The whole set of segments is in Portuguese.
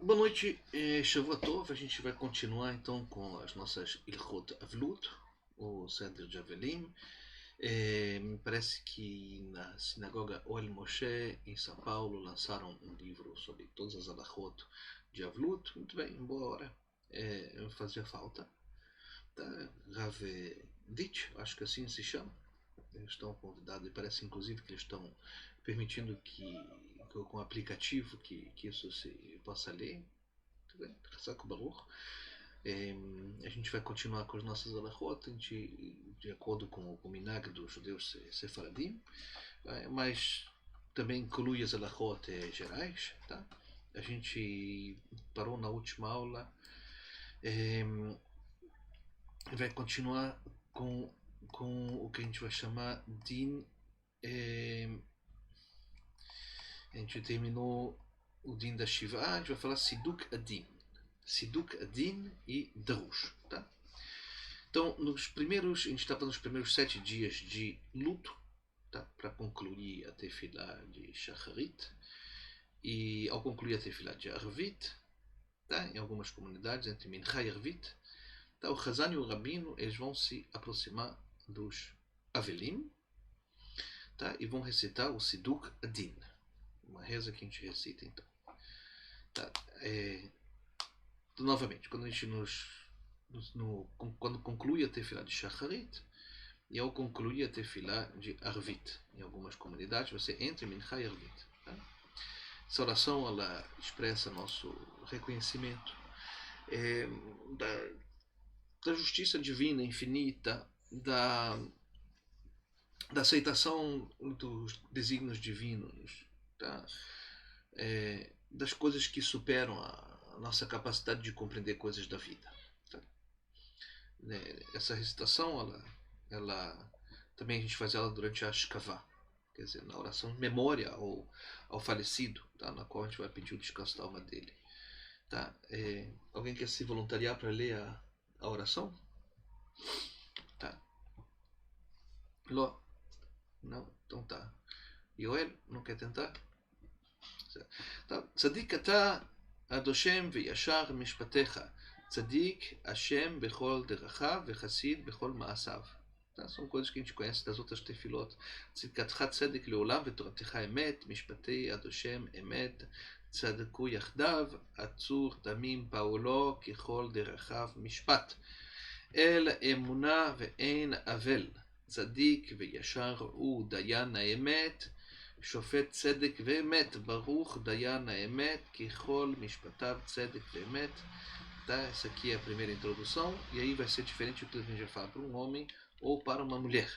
Boa noite, Shavua Tov. A gente vai continuar então com as nossas Ilchot Avlut, o Seder de Avelim. Me parece que na sinagoga Oel Moshe, em São Paulo, lançaram um livro sobre todas as alachot de Avlut. Muito bem, boa hora. Fazia falta. Tá? Rav Ditch, acho que assim se chama. Eles estão convidados e parece inclusive que eles estão permitindo que com o aplicativo que isso se possa ler. A gente vai continuar com as nossas alachot de acordo com o minhag dos judeus sefaradim, mas também inclui as alachot gerais. Tá? A gente parou na última aula e vai continuar com o que a gente vai chamar din. A gente terminou o din da Shiva, a gente vai falar Siduk Adin. Siduk Adin e Darush. Tá? Então, a gente estava nos primeiros 7 dias de luto, tá? Para concluir a tefilá de Shacharit. E ao concluir a tefilá de Arvit, tá? Em algumas comunidades, entre Mincha e Arvit, tá? O Chazan e o Rabino eles vão se aproximar dos Avelim, tá? E vão recitar o Siduk Adin. Uma reza que a gente recita então. Tá? Novamente, quando a gente quando conclui a tefilá de Shacharit e ao concluir a tefilá de Arvit, em algumas comunidades você entra em Mincha e Arvit. Tá? Essa oração ela expressa nosso reconhecimento da justiça divina infinita, da aceitação dos desígnios divinos, tá? Das coisas que superam a nossa capacidade de compreender coisas da vida. Tá? Essa recitação, ela também a gente faz ela durante a Ashkavá, quer dizer, na oração de memória ao falecido, tá? Na qual a gente vai pedir o descanso da alma dele. Tá? Alguém quer se voluntariar para ler a oração? Tá. Ló? Não? Então tá. Yoel, não quer tentar? צדיק אתה עד השם וישר משפטיך, צדיק השם בכל דרכיו וחסיד בכל מעשיו. São coisas que a gente conhece das outras tefilot. צדקתך צדק לעולם ותורתך אמת, משפטי עד השם אמת, צדקו יחדיו, עצור דמים פעולו ככל דרכיו משפט. אל אמונה ואין אבל, צדיק וישר הוא דיין האמת, שופט צדק ואמת, ברוך דיין האמת, ככל משפטיו צדק ואמת. Tá? Essa aqui é a primeira introdução, e aí vai ser diferente do que a gente vai falar para um homem ou para uma mulher.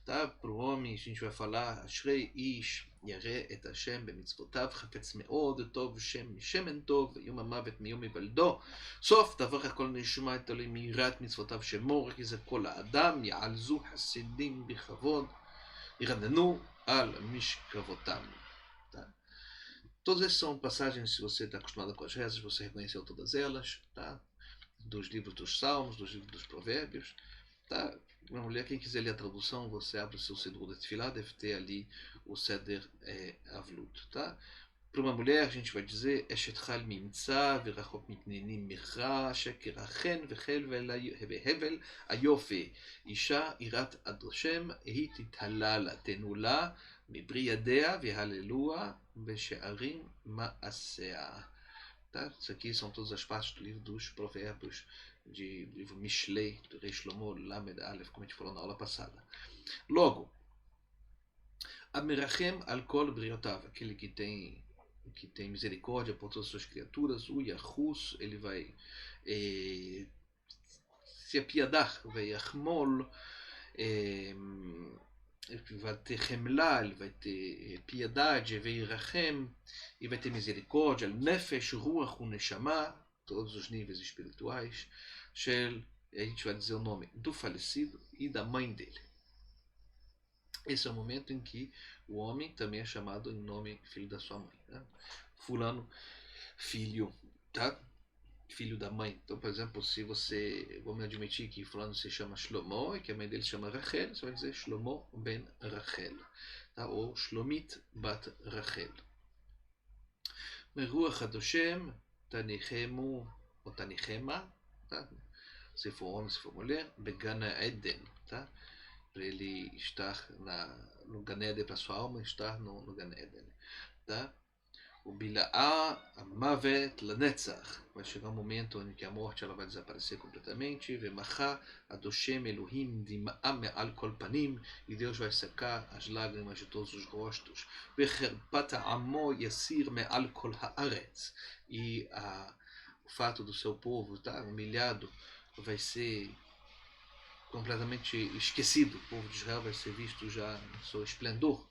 Tá? Para o homem a gente vai falar אשרי איש ירא את השם במצוותיו, חפץ מאוד טוב שם משמן טוב, ויום המוות מיום היוולדו, סוף דבר הכל נשמע את אלוהים מיראת מצוותיו שמור, כי זה כל האדם יעלזו חסידים בכבוד, ירננו על משכבותם. Tá? Todas essas são passagens, se você está acostumado com as rezas, você reconheceu todas elas, tá? Dos livros dos Salmos, dos livros dos Provérbios. Tá? Uma mulher, quem quiser ler a tradução, você abre o seu Sedur de Tefilá, deve ter ali o Seder Avlut. Tá? Para uma mulher, a gente vai dizer Eshet Chal Mimtza Virachot Mitnenim Micha Sheker Achen Vechel Vehevel Ayofe Isha Irat Adoshem Hi Tithalal Tenula Mibri Yadea Vehalelua Beshearim Maasea. Tá? Isso aqui são todas as partes do livro dos Provérbios, do livro Mishlei, do Rei Shlomo, Lamed Aleph, como a gente falou na aula passada. Logo, Amerachem al kol briotav, aquele que tem misericórdia por todas as suas criaturas, o Yahus, ele vai se apiedar, vai Yachmol, ele vai ter Hemlá, ele vai ter piedade, vai Irachem, e vai ter misericórdia, Nefesh, Ruach, Neshama, todos os níveis espirituais, Shel, a gente vai dizer o nome do falecido e da mãe dele. Esse é o momento em que o homem também é chamado em nome filho da sua mãe. Né? Fulano, filho, tá? Filho da mãe. Então, por exemplo, se você, vamos admitir que fulano se chama Shlomo e que a mãe dele se chama Rachel, você vai dizer Shlomo ben Rachel, tá? Ou Shlomit bat Rachel. Meruach Hadoshem, Tanichemu ou Tanichema, tá? Se for homem, se for mulher, Begana Eden, tá? Para ele estar no Gan Eden, para sua alma estar no Gan Eden, tá? O Bila'ah, a Mavet, Lanetzach. Vai chegar um momento em que a morte ela vai desaparecer completamente. Vemachá, Adoshem Elohim, Dima'ah me'al kol panim. E Deus vai secar as lágrimas de todos os rostos. Vecherpata amo yasir me'al kol haaretz. E o fato do seu povo estar humilhado vai ser completamente esquecido. O povo de Israel vai ser visto já no seu esplendor.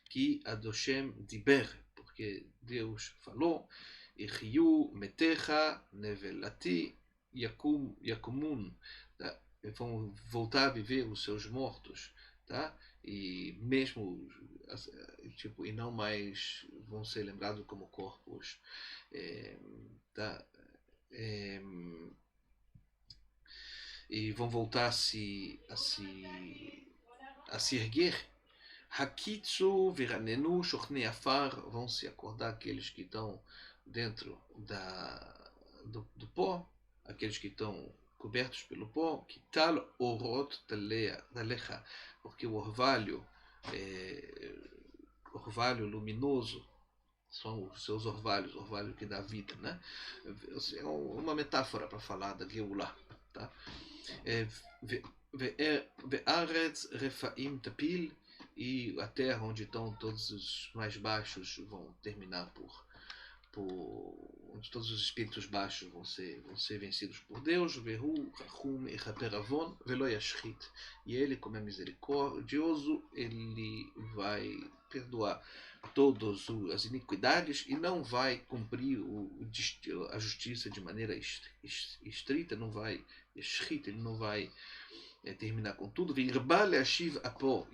Que Adoshem Diber, porque Deus falou, Ichiu metecha nevelati yakumun, tá? Vão voltar a viver os seus mortos, tá? E mesmo tipo, e não mais vão ser lembrados como corpos, tá? E vão voltar a se erguer. Hakitsu, Viranenu, Shochnei Afar, vão se acordar aqueles que estão dentro do pó, aqueles que estão cobertos pelo pó, Kital Orot Dalecha, porque o orvalho luminoso são os seus orvalhos, orvalho que dá vida, né? É uma metáfora para falar da Geulah, tá? Ve'aretz Refaim Tapil, e a terra onde estão todos os mais baixos vão terminar onde todos os espíritos baixos vão ser vencidos por Deus. Vehu Rachum Echaperavon Velo Yashchit, e ele, como é misericordioso, ele vai perdoar todas as iniquidades e não vai cumprir a justiça de maneira estrita, não vai ele não vai terminar com tudo. E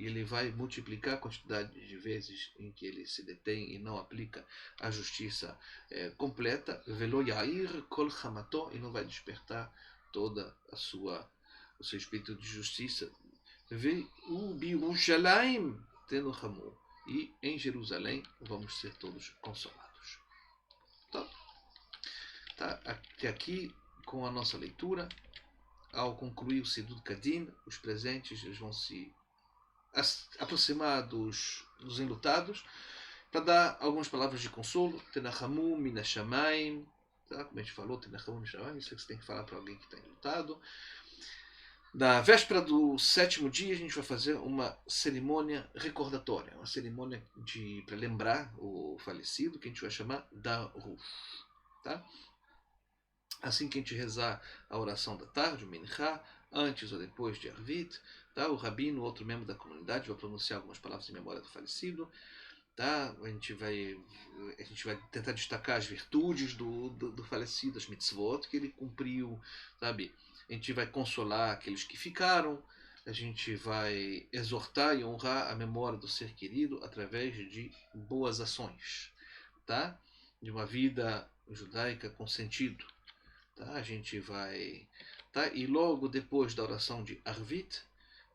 ele vai multiplicar a quantidade de vezes em que ele se detém e não aplica a justiça completa. Velo yair kol hamato, e não vai despertar toda o seu espírito de justiça. Ve'u birushalayim tenuchamu, e em Jerusalém vamos ser todos consolados. Então, tá até aqui com a nossa leitura. Ao concluir o Sidud Kadin, os presentes eles vão se aproximar dos enlutados para dar algumas palavras de consolo. Tenachamu minashamayim, tá? Como a gente falou, Tenachamu minashamayim, isso é que você tem que falar para alguém que está enlutado. Na véspera do 7º dia, a gente vai fazer uma cerimônia recordatória, uma cerimônia para lembrar o falecido, que a gente vai chamar Darush, tá? Assim que a gente rezar a oração da tarde, o Minchá, antes ou depois de Arvit, tá? O rabino, outro membro da comunidade, vai pronunciar algumas palavras em memória do falecido. Tá? A gente vai tentar destacar as virtudes do falecido, as mitzvot que ele cumpriu, sabe? A gente vai consolar aqueles que ficaram, a gente vai exortar e honrar a memória do ser querido através de boas ações, tá? De uma vida judaica com sentido. Tá? A gente vai, tá? E logo depois da oração de Arvit,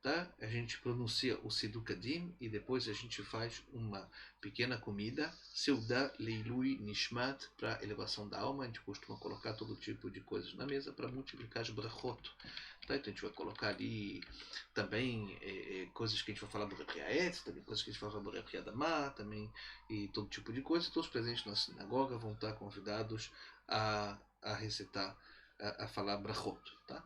tá? A gente pronuncia o Sidukadim e depois a gente faz uma pequena comida, Seudah Leilui Nishmat, para elevação da alma. A gente costuma colocar todo tipo de coisas na mesa para multiplicar as brachot. Tá? Então a gente vai colocar ali também coisas que a gente vai falar do Reaet, também coisas que a gente vai falar do Readamá, também, e todo tipo de coisa. Todos os presentes na sinagoga vão estar convidados a recitar, a falar brachot, tá?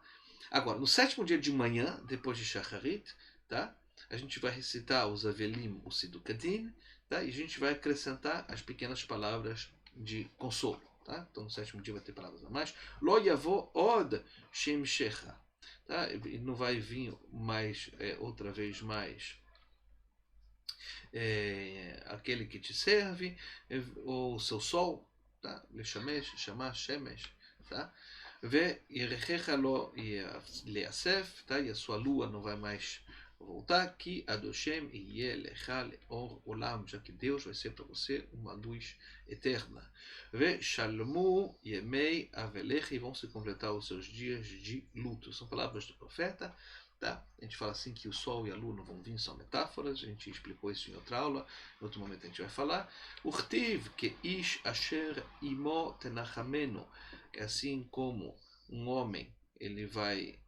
Agora, no 7º dia de manhã, depois de Shacharit, tá? A gente vai recitar os Avelim, o Sidukadin, tá? E a gente vai acrescentar as pequenas palavras de consolo, tá? Então no 7º dia vai ter palavras a mais. Lo yavo od shem shecha, tá? E não vai vir mais, outra vez mais, aquele que te serve, ou o seu sol, tá? Leshamesh, Shamash, Shemesh, tá? Ve'yerechecha lo leasef, tá? E a sua lua não vai mais voltar, que Adoshem yelecha leor olam, já que Deus vai ser para você uma luz eterna. Ve'shalmu yemei avelech, e vão se completar os seus dias de luto. São palavras do profeta, Tá? A gente fala assim que o sol e a lua não vão vir, são metáforas, a gente explicou isso em outra aula, em outro momento a gente vai falar. Urtiv que ish asher imo tenachamenu, é assim como um homem ele vai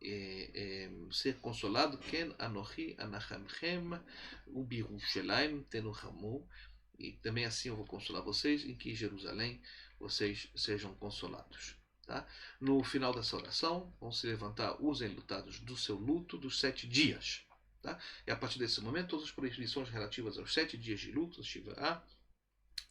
ser consolado, ken anochi anachamchem ubirushalayim tenuchamu, e também assim eu vou consolar vocês, em que Jerusalém vocês sejam consolados. Tá? No final dessa oração, vão se levantar os enlutados do seu luto dos 7 dias. Tá? E a partir desse momento, todas as proibições relativas aos 7 dias de luto, Shiva,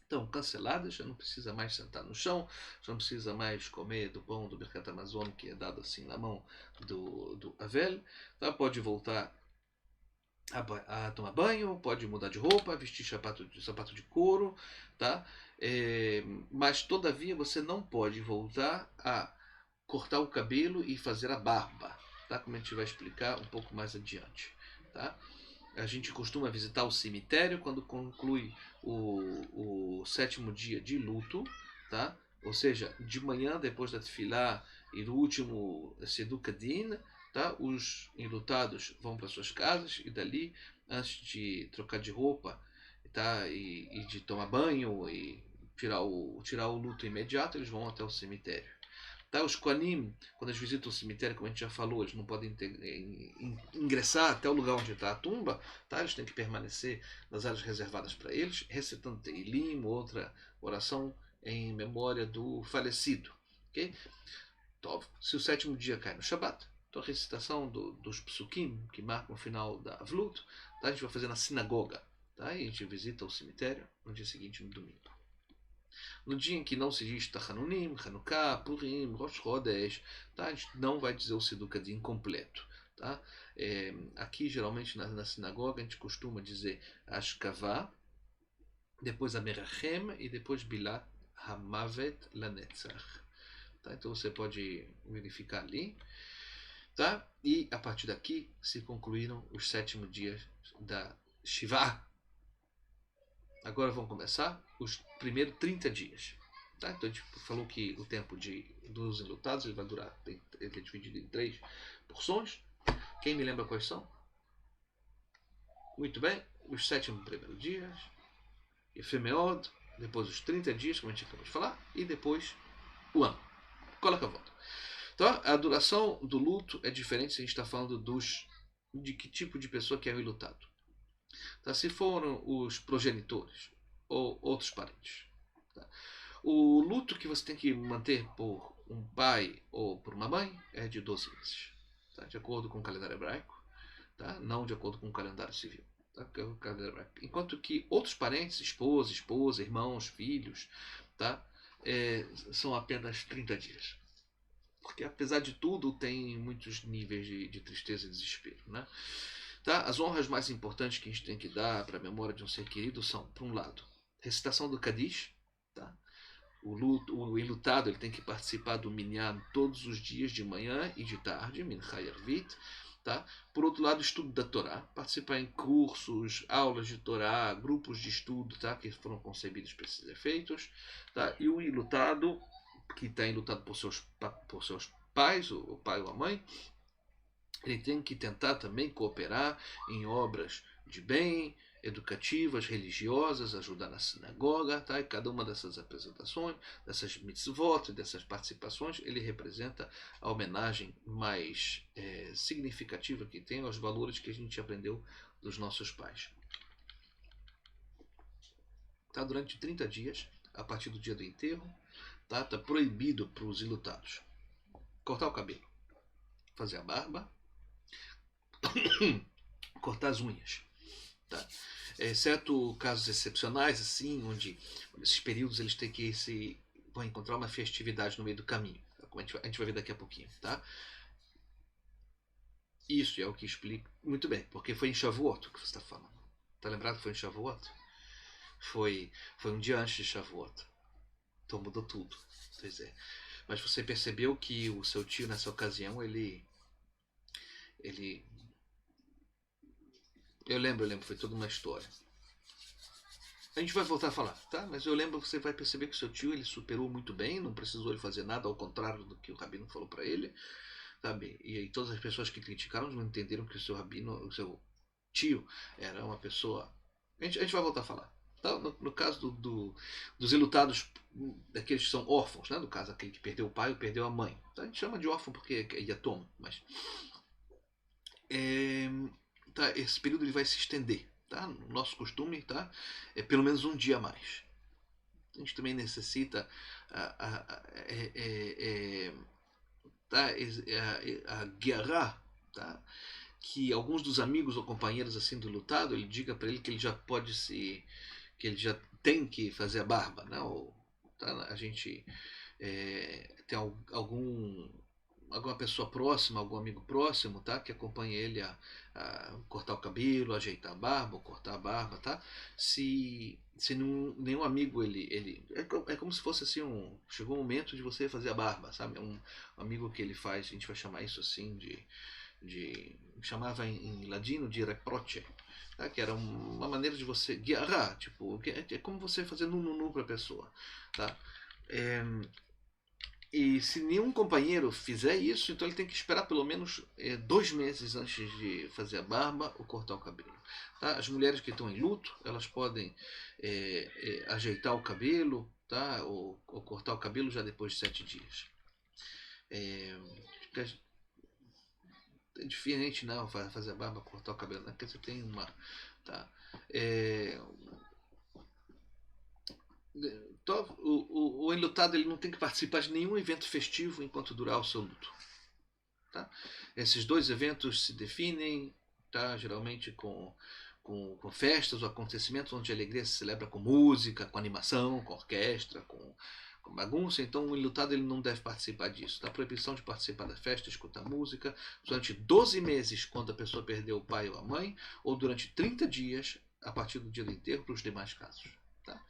estão canceladas, já não precisa mais sentar no chão, já não precisa mais comer do pão do Birkat Hamazon, que é dado assim na mão do Avel, tá? Pode voltar a tomar banho, pode mudar de roupa, vestir sapato de couro, tá? Mas todavia você não pode voltar a cortar o cabelo e fazer a barba, tá? Como a gente vai explicar um pouco mais adiante, tá? A gente costuma visitar o cemitério quando conclui o 7º dia de luto, tá? Ou seja, de manhã depois da tefilá e do último Sedukadin, tá? Os enlutados vão para suas casas e dali, antes de trocar de roupa, tá? E de tomar banho e tirar o luto imediato, eles vão até o cemitério. Tá? Os Kohanim, quando eles visitam o cemitério, como a gente já falou, eles não podem ingressar até o lugar onde está a tumba, tá? Eles têm que permanecer nas áreas reservadas para eles, recitando Teilim, outra oração em memória do falecido. Okay? Então, se o 7º dia cai no Shabat, então a recitação dos psukim, que marcam o final da Avlut, tá? A gente vai fazer na sinagoga, tá? E a gente visita o cemitério no dia seguinte, no domingo. No dia em que não se diz Tachanunim, Hanukkah, Purim, Rosh Chodesh, tá? A gente não vai dizer o Sedukadin completo. Tá? Aqui, geralmente, na sinagoga, a gente costuma dizer Ashkavah, depois a Merachem e depois Bilat Hamavet Lanetzach. Tá? Então você pode verificar ali. Tá? E a partir daqui se concluíram os 7º dias da Shiva. Agora vão começar os primeiros 30 dias. Tá? Então a gente falou que o tempo dos enlutados ele vai durar, ele é dividido em 3 porções. Quem me lembra quais são? Muito bem, os 7 primeiros dias, Efemeod, depois os 30 dias, como a gente acabou de falar, e depois o ano. Coloca a volta. Então a duração do luto é diferente se a gente está falando de que tipo de pessoa que é o enlutado. Tá? Se foram os progenitores ou outros parentes. Tá? O luto que você tem que manter por um pai ou por uma mãe é de 12 meses. Tá? De acordo com o calendário hebraico, tá? Não de acordo com o calendário civil. Tá? Enquanto que outros parentes, esposa, irmãos, filhos, tá? São apenas 30 dias. Porque apesar de tudo tem muitos níveis de tristeza e desespero. Né? Tá? As honras mais importantes que a gente tem que dar para a memória de um ser querido são, por um lado, recitação do Kadish. Tá? O enlutado ele tem que participar do Minyan todos os dias, de manhã e de tarde, Mincha e Arvit. Tá? Por outro lado, estudo da Torá, participar em cursos, aulas de Torá, grupos de estudo, tá? Que foram concebidos para esses efeitos. Tá? E o enlutado, que está enlutado por seus pais, o pai ou a mãe, ele tem que tentar também cooperar em obras de bem, educativas, religiosas, ajudar na sinagoga, tá? E cada uma dessas apresentações, dessas mitzvot, dessas participações, ele representa a homenagem mais significativa que tem aos valores que a gente aprendeu dos nossos pais. Tá? Durante 30 dias, a partir do dia do enterro, tá proibido para os enlutados cortar o cabelo, fazer a barba, cortar as unhas. Tá? Exceto casos excepcionais, assim, onde esses períodos eles têm que vão encontrar uma festividade no meio do caminho, como a gente vai ver daqui a pouquinho. Tá? Isso é o que explica muito bem, porque foi em Shavuot que você está falando. Tá lembrado que foi em Shavuot? Foi um dia antes de Shavuot. Então mudou tudo. Pois é. Mas você percebeu que o seu tio, nessa ocasião, ele eu lembro, foi toda uma história. A gente vai voltar a falar, tá? Mas eu lembro que você vai perceber que o seu tio ele superou muito bem, não precisou ele fazer nada, ao contrário do que o rabino falou para ele, sabe? E aí todas as pessoas que criticaram não entenderam que o seu rabino, o seu tio, era uma pessoa. A gente vai voltar a falar. Tá? No caso dos enlutados, daqueles que são órfãos, né? No caso, aquele que perdeu o pai ou perdeu a mãe. Tá? A gente chama de órfão porque é yatom, mas tá? Esse período ele vai se estender. Tá? No nosso costume, tá? É pelo menos um dia a mais. A gente também necessita tá? A guiará, tá? Que alguns dos amigos ou companheiros assim do lutado, ele diga para ele que ele já pode se, que ele já tem que fazer a barba, né? Ou, tá? A gente tem alguma pessoa próxima, algum amigo próximo, tá? Que acompanha ele a cortar o cabelo, ajeitar a barba, ou cortar a barba, tá? Se nenhum amigo ele é como se fosse assim chegou o momento de você fazer a barba, sabe? Um amigo que ele faz, a gente vai chamar isso assim chamava em ladino de reproche, tá? Que era uma maneira de você guiar, tipo, é como você fazer nu para a pessoa, tá? E se nenhum companheiro fizer isso, então ele tem que esperar pelo menos 2 meses antes de fazer a barba ou cortar o cabelo. Tá? As mulheres que estão em luto, elas podem ajeitar o cabelo, tá? Ou cortar o cabelo já depois de 7 dias. É diferente não fazer a barba, cortar o cabelo, né? Porque você tem uma, tá? O enlutado ele não tem que participar de nenhum evento festivo enquanto durar o seu luto. Tá? Esses 2 eventos se definem, tá? Geralmente com festas ou acontecimentos onde a alegria se celebra com música, com animação, com orquestra, com bagunça. Então o enlutado ele não deve participar disso. A proibição de participar da festa, escutar música, durante 12 meses quando a pessoa perdeu o pai ou a mãe, ou durante 30 dias a partir do dia do enterro para os demais casos. Tá?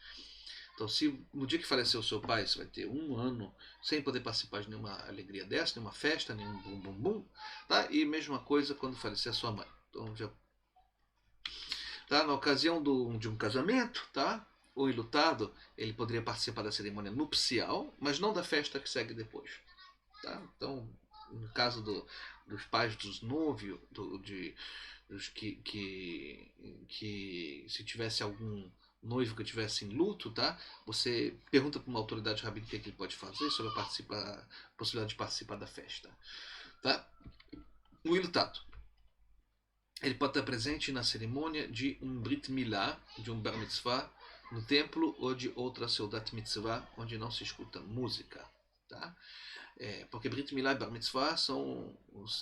Então, se no dia que faleceu o seu pai, você vai ter 1 ano sem poder participar de nenhuma alegria dessa, nenhuma festa, nenhum bum bum bum, tá? E mesma coisa quando falecer a sua mãe. Então, já, tá? Na ocasião de um casamento, tá? O enlutado ele poderia participar da cerimônia nupcial, mas não da festa que segue depois. Tá? Então, no caso dos pais dos noivos, dos que se tivesse algum noivo que estivesse em luto, tá? Você pergunta para uma autoridade rabínica o que ele pode fazer sobre a possibilidade de participar da festa. Tá? O enlutado ele pode estar presente na cerimônia de um Brit Milá, de um Bar Mitzvah, no templo ou de outra Seudat Mitzvah, onde não se escuta música. Tá? Porque Brit Milá e Bar Mitzvah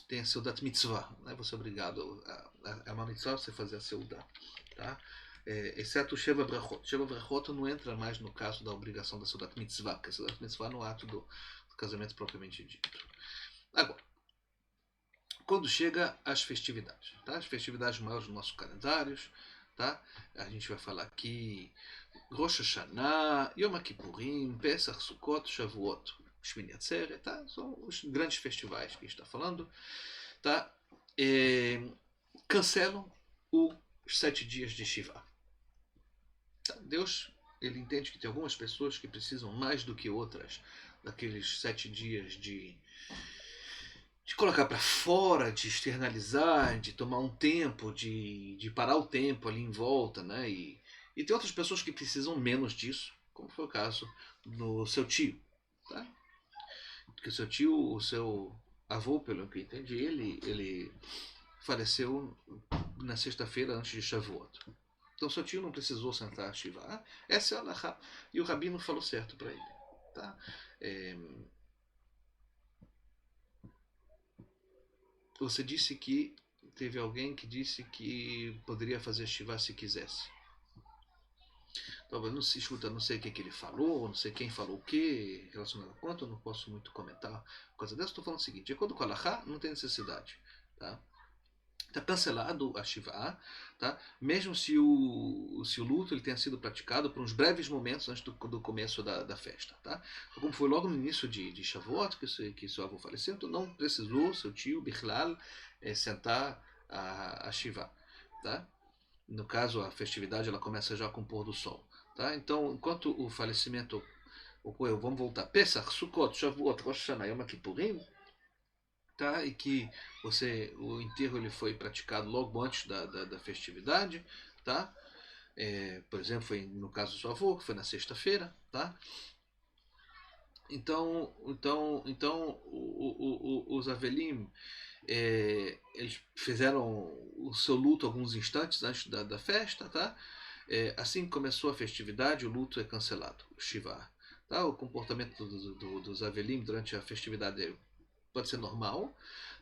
tem a Seudat Mitzvah. Né? Você é obrigado a uma mitzvah você fazer a Seudat. Tá? Exceto o Sheva Brachot. Sheva Brachot não entra mais no caso da obrigação da Seudat Mitzvah, porque a Seudat Mitzvah no ato do casamento propriamente dito. Agora, quando chega as festividades, tá? As festividades maiores dos nossos calendários, tá? A gente vai falar aqui Rosh Hashanah, Yom Kippurim, Pesach, Sukkot, Shavuot, Shmini Atzeret, tá? São os grandes festivais que a gente está falando, tá? Cancelam os 7 dias de Shiva. Tá? Deus ele entende que tem algumas pessoas que precisam mais do que outras daqueles 7 dias de colocar para fora, de externalizar, de tomar um tempo, de parar o tempo ali em volta, né? E tem outras pessoas que precisam menos disso, como foi o caso do seu tio, tá? Porque o seu tio, o seu avô, pelo que eu entendi, ele faleceu na sexta-feira antes de Shavuot. Então seu tio não precisou sentar a Shiva. Essa é a Alahá. E o rabino falou certo para ele, tá? Você disse que teve alguém que disse que poderia fazer Shiva se quisesse. Talvez não se escuta, não sei o que ele falou, não sei quem falou o que relacionado a quanto, eu não posso muito comentar coisa dessa. Estou falando o seguinte: de acordo com a Alahá, não tem necessidade. Tá? Está cancelado a Shiva, tá? Mesmo se o luto ele tenha sido praticado por uns breves momentos antes do começo da festa. Tá? Então, como foi logo no início de Shavuot que seu avô faleceu, então não precisou seu tio Bichlal sentar a Shiva. Tá? No caso, a festividade ela começa já com o pôr do sol. Tá? Então, enquanto o falecimento ocorreu, vamos voltar. Pesach, Sukkot, Shavuot, Rosh Hashanah, Yom Kippurim, tá? E que o enterro ele foi praticado logo antes da festividade, tá? Por exemplo, foi no caso do seu avô, que foi na sexta-feira, tá? Então os Avelim, eles fizeram o seu luto alguns instantes antes da festa, tá? Assim que começou a festividade, o luto é cancelado, o Shiva. Tá? O comportamento dos Avelim durante a festividade pode ser normal,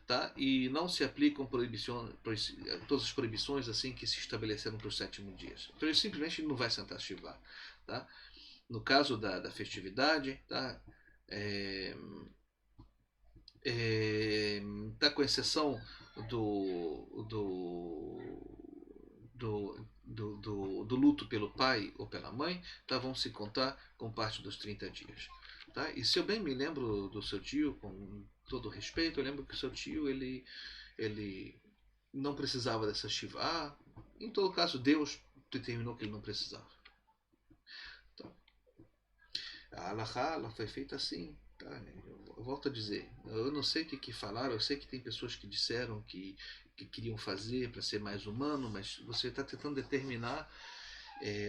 tá? E não se aplicam todas as proibições assim que se estabeleceram para os 7º dias. Então ele simplesmente não vai sentar Shiva, tá? No caso da festividade, tá? Tá com exceção do luto pelo pai ou pela mãe, tá? Vão se contar com parte dos 30 dias. Tá? E se eu bem me lembro do seu tio, com todo respeito, eu lembro que o seu tio ele não precisava dessa Shiva. Em todo caso, Deus determinou que ele não precisava. Então, a Halakha ela foi feita assim. Tá? Eu volto a dizer, eu não sei o que falaram, eu sei que tem pessoas que disseram que queriam fazer para ser mais humano, mas você está tentando determinar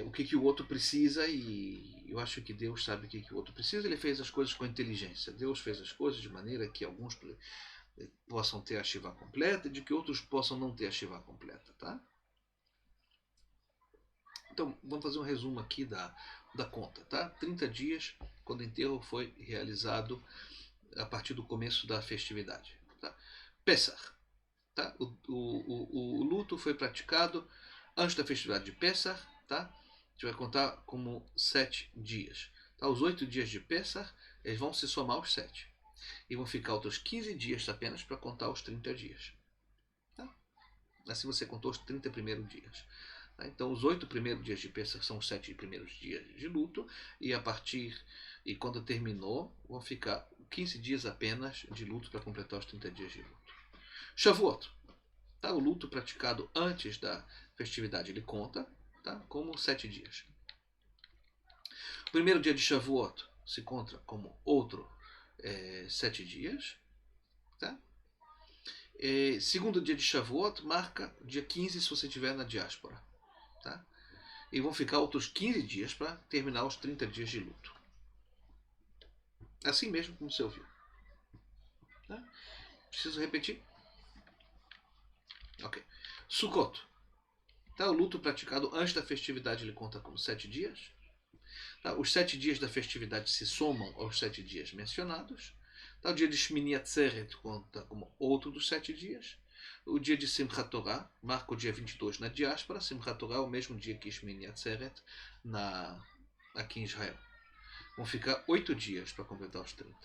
o que o outro precisa, e eu acho que Deus sabe o que o outro precisa. Ele fez as coisas com inteligência. Deus fez as coisas de maneira que alguns possam ter a Shiva completa e de que outros possam não ter a Shiva completa, tá? Então, vamos fazer um resumo aqui da conta, tá? 30 dias quando o enterro foi realizado a partir do começo da festividade, tá? Pesach, tá? O luto foi praticado antes da festividade de Pesach, tá? A gente vai contar como 7 dias. Tá? Os 8 dias de Pesach, eles vão se somar aos 7. E vão ficar outros 15 dias apenas para contar os 30 dias. Tá? Assim você contou os 30 primeiros dias. Tá? Então os 8 primeiros dias de Pesach são os 7 primeiros dias de luto. E quando terminou, vão ficar 15 dias apenas de luto para completar os 30 dias de luto. Shavuot. Tá? O luto praticado antes da festividade ele conta, tá? Como 7 dias. O primeiro dia de Shavuot se conta como outro 7 dias. Tá? Segundo dia de Shavuot marca dia 15 se você estiver na diáspora. Tá? E vão ficar outros 15 dias para terminar os 30 dias de luto. Assim mesmo como você ouviu. Tá? Preciso repetir? Ok. Sukkot. Tá? O luto praticado antes da festividade ele conta como 7 dias. Tá? Os 7 dias da festividade se somam aos 7 dias mencionados. Tá? O dia de Shmini Atzeret conta como outro dos 7 dias. O dia de Simchat Torah marca o dia 22 na diáspora. Simchat Torah é o mesmo dia que Shmini Atzeret aqui em Israel. Vão ficar 8 dias para completar os 30.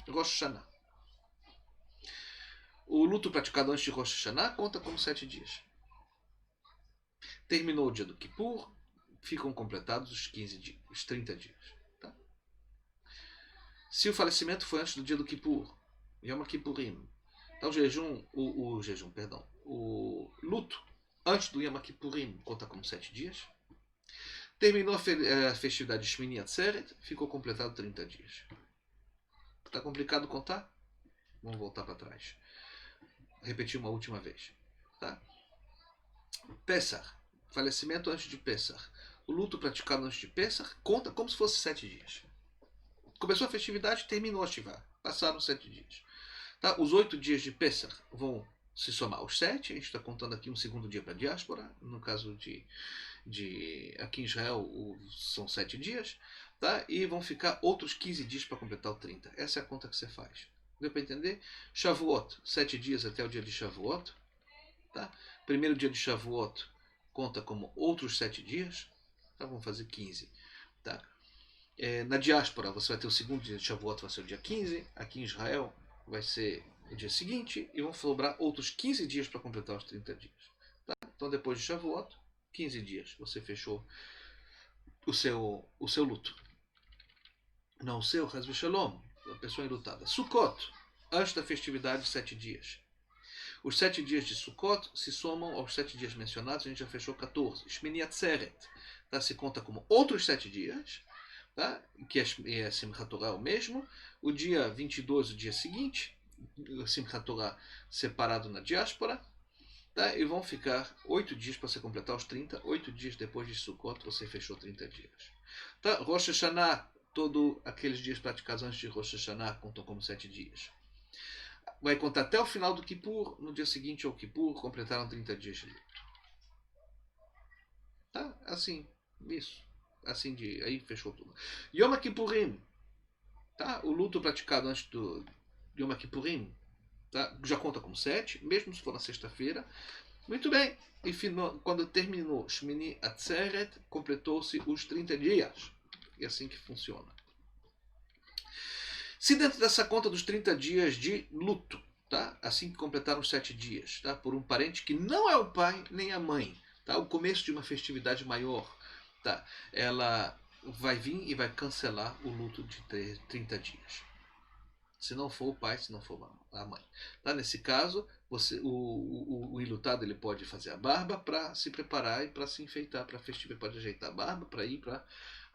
Rosh Hashanah. O luto praticado antes de Rosh Hashanah conta como 7 dias. Terminou o dia do Kippur, ficam completados os 15 dias, os 30 dias. Tá? Se o falecimento foi antes do dia do Kippur, Yom Kippurim, tá? O luto antes do Yom Kippurim conta como 7 dias. Terminou a festividade de Shmini Atzeret, ficou completado 30 dias. Tá complicado contar? Vamos voltar para trás. Repetir uma última vez. Tá? Pesach, falecimento antes de Pesach. O luto praticado antes de Pesach conta como se fosse 7 dias. Começou a festividade, terminou a Shiva. Passaram 7 dias. Tá? Os 8 dias de Pesach vão se somar aos 7. A gente está contando aqui um segundo dia para a diáspora. No caso aqui em Israel são 7 dias. Tá? E vão ficar outros 15 dias para completar o 30. Essa é a conta que você faz. Deu para entender? Shavuot, 7 dias até o dia de Shavuot. Tá? Primeiro dia de Shavuot conta como outros 7 dias. Tá? Vamos fazer 15. Tá? Na diáspora você vai ter o segundo dia de Shavuot, vai ser o dia 15. Aqui em Israel vai ser o dia seguinte. E vão sobrar outros 15 dias para completar os 30 dias. Tá? Então depois de Shavuot, 15 dias. Você fechou o seu luto. Não o seu, Haz v'Shalom, a pessoa enlutada. Sukkot, antes da festividade, 7 dias. Os 7 dias de Sukkot se somam aos 7 dias mencionados, a gente já fechou 14. Shmini Atzeret, tá? Se conta como outros 7 dias. tá? Que é Simchat Torah o mesmo. O dia 22, o dia seguinte, Simchat Torah separado na diáspora. Tá? E vão ficar 8 dias para você completar os 30. 8 dias depois de Sukkot você fechou 30 dias. Tá? Rosh Hashanah, todos aqueles dias praticados antes de Rosh Hashanah contam como 7 dias. Vai contar até o final do Kippur. No dia seguinte ao Kippur completaram 30 dias de luto. Tá? Assim, isso. Assim aí fechou tudo. Yom Kippurim, tá? O luto praticado antes do Yom Kippurim, tá? Já conta como 7, mesmo se for na sexta-feira. Muito bem. E quando terminou Shmini Atzeret, completou-se os 30 dias. E assim que funciona. Se dentro dessa conta dos 30 dias de luto, tá? Assim que completaram os 7 dias, tá? Por um parente que não é o pai nem a mãe, tá? O começo de uma festividade maior, tá? Ela vai vir e vai cancelar o luto de 30 dias. Se não for o pai, se não for a mãe. Tá? Nesse caso, o enlutado ele pode fazer a barba para se preparar e para se enfeitar para a festividade. Pode ajeitar a barba para ir para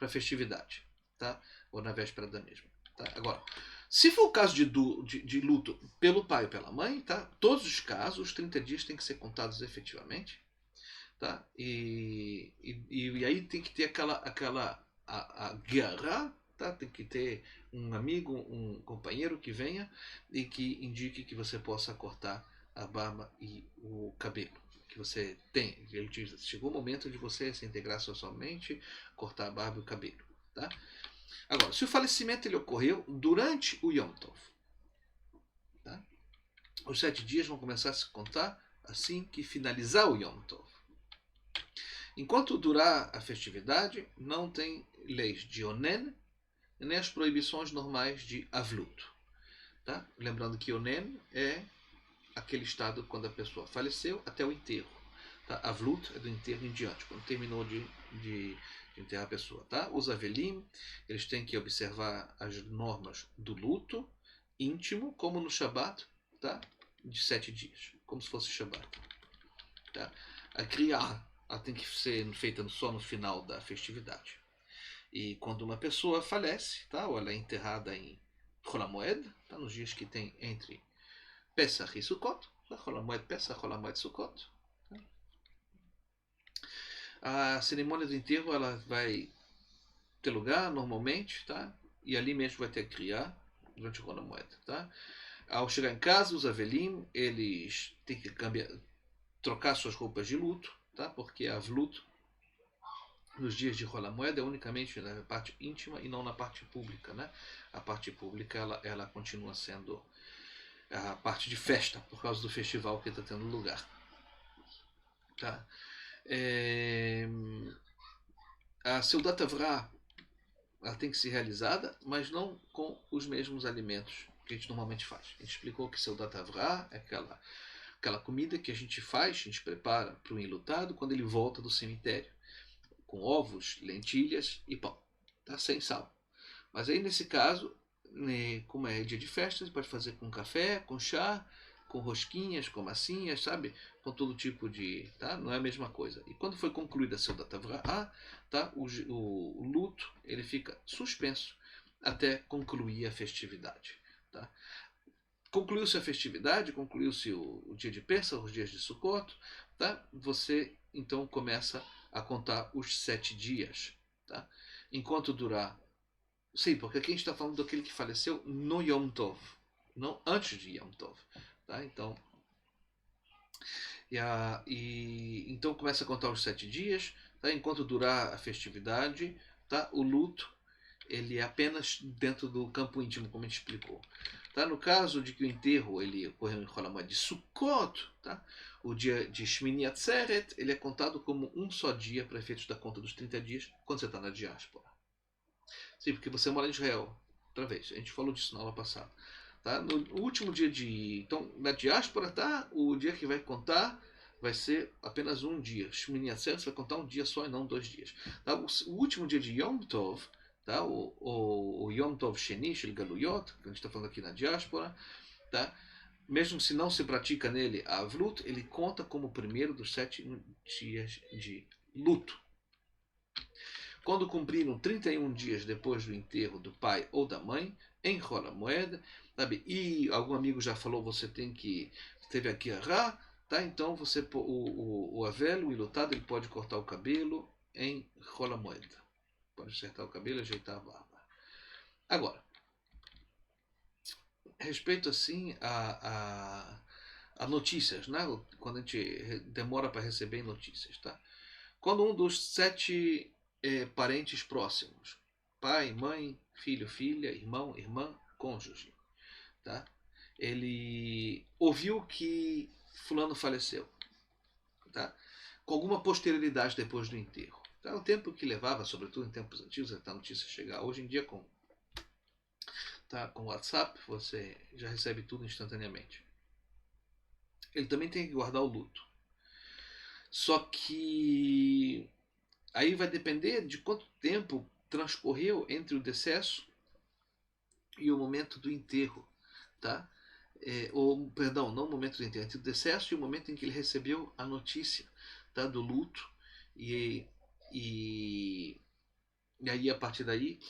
a festividade. Tá? Ou na véspera da mesma. Tá? Agora, se for o caso de luto pelo pai ou pela mãe, tá? Todos os casos, os 30 dias têm que ser contados efetivamente. Tá? E aí tem que ter a guerra. Tá? Tem que ter um amigo, um companheiro que venha e que indique que você possa cortar a barba e o cabelo. Que você tem. Ele diz, chegou o momento de você se integrar socialmente, cortar a barba e o cabelo. Tá? Agora, se o falecimento ele ocorreu durante o Yom Tov, tá? Os 7 dias vão começar a se contar assim que finalizar o Yom Tov. Enquanto durar a festividade, não tem leis de Onen, nem as proibições normais de Avlut. Tá? Lembrando que Onen é aquele estado quando a pessoa faleceu até o enterro. Tá? Avlut é do enterro em diante, quando terminou de enterrar a pessoa. Tá? Os Avelim, eles têm que observar as normas do luto íntimo, como no Shabat, tá? De 7 dias, como se fosse Shabat. Tá? A Kriyah ela tem que ser feita só no final da festividade. E quando uma pessoa falece, tá? Ou ela é enterrada em Chol HaMoed, tá? Nos dias que tem entre Pesach e Sukkot, tá? Chol HaMoed Pesach, Chol HaMoed Sukkot. Tá? A cerimônia do enterro ela vai ter lugar normalmente, tá? E ali mesmo vai ter Kriyah durante o Chol HaMoed, tá? Ao chegar em casa, os Avelim, eles têm que trocar suas roupas de luto, tá? Porque a Avlut nos dias de Chol HaMoed é unicamente na parte íntima e não na parte pública, né? A parte pública ela continua sendo a parte de festa por causa do festival que está tendo lugar, tá? A Seudat Avrah ela tem que ser realizada, mas não com os mesmos alimentos que a gente normalmente faz. A gente explicou que Seudat Avrah é aquela comida que a gente faz, a gente prepara para o enlutado quando ele volta do cemitério, com ovos, lentilhas e pão, tá? Sem sal. Mas aí nesse caso, né, como é dia de festa, você pode fazer com café, com chá, com rosquinhas, com massinhas, sabe? Com todo tipo de... Tá? Não é a mesma coisa. E quando foi concluída a Seudat Avrah, tá? O luto ele fica suspenso até concluir a festividade. Tá? Concluiu-se a festividade, concluiu-se o dia de Pesach, os dias de Sukkot, tá? Você então começa a contar os 7 dias. Tá? Enquanto durar... Sim, porque aqui a gente está falando daquele que faleceu no Yom Tov, não antes de Yom Tov. Tá? Então, então começa a contar os 7 dias, tá? Enquanto durar a festividade, tá? O luto ele é apenas dentro do campo íntimo, como a gente explicou. Tá? No caso de que o enterro ele ocorreu em Chol HaMoed de Sukkot, tá? O dia de Shmini Atzeret ele é contado como um só dia para efeitos da conta dos 30 dias quando você está na diáspora. Sim, porque você mora em Israel. Outra vez, a gente falou disso na aula passada. Tá? No último dia de... Então, na diáspora, tá? O dia que vai contar vai ser apenas um dia. Shmini Atzeret vai contar um dia só e não 2 dias. Tá? O último dia de Yom Tov, tá? O Yom Tov Sheni, Shel Galuyot, que a gente está falando aqui na diáspora, tá? Mesmo se não se pratica nele a Avlut, ele conta como o primeiro dos 7 dias de luto. Quando cumpriram 31 dias depois do enterro do pai ou da mãe, enrola a moeda, sabe? E algum amigo já falou, você teve aqui a Ra, tá? Então o Avel, o ilutado, ele pode cortar o cabelo, enrola a moeda. Pode acertar o cabelo, ajeitar a barba. Agora, respeito assim a notícias, né? Quando a gente demora para receber notícias, tá? Quando um dos 7 parentes próximos, pai, mãe, filho, filha, irmão, irmã, cônjuge, tá? Ele ouviu que fulano faleceu, tá? Com alguma posterioridade depois do enterro. Tá? O tempo que levava, sobretudo em tempos antigos, até a notícia chegar. Hoje em dia, com WhatsApp, você já recebe tudo instantaneamente. Ele também tem que guardar o luto. Só que aí vai depender de quanto tempo transcorreu entre o decesso e o momento do enterro, tá? Perdão, não o momento do enterro, entre o decesso e o momento em que ele recebeu a notícia, tá, do luto, e, e, e aí a partir daí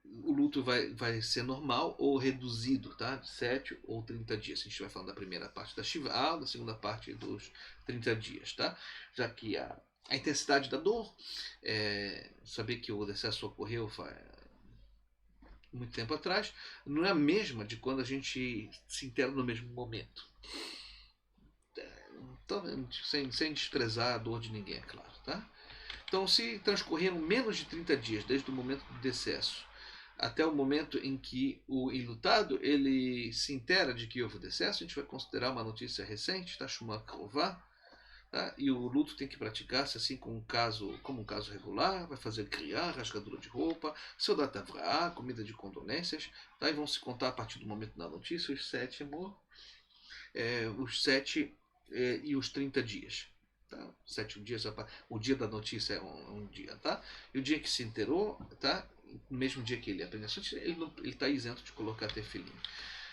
o luto vai ser normal ou reduzido, tá? De 7 ou 30 dias. A gente vai falando da primeira parte da Shiva, da segunda parte dos 30 dias, tá? Já que a intensidade da dor, saber que o decesso ocorreu muito tempo atrás, não é a mesma de quando a gente se entera no mesmo momento. Então, sem desprezar a dor de ninguém, é claro, tá? Então, se transcorreram menos de 30 dias desde o momento do decesso até o momento em que o enlutado ele se intera de que houve o decesso, a gente vai considerar uma notícia recente, tá? Shumak Rová, tá? E o luto tem que praticar-se assim como um caso regular, vai fazer criar, rasgadura de roupa, Seudat Avrá, comida de condolências, tá? E vão se contar a partir do momento da notícia os 7, amor, os 7 e os 30 dias. Tá? 7 dias, o dia da notícia é um dia, tá? E o dia que se inteirou, tá? No mesmo dia que ele aprende a notícia, ele está isento de colocar tefilim.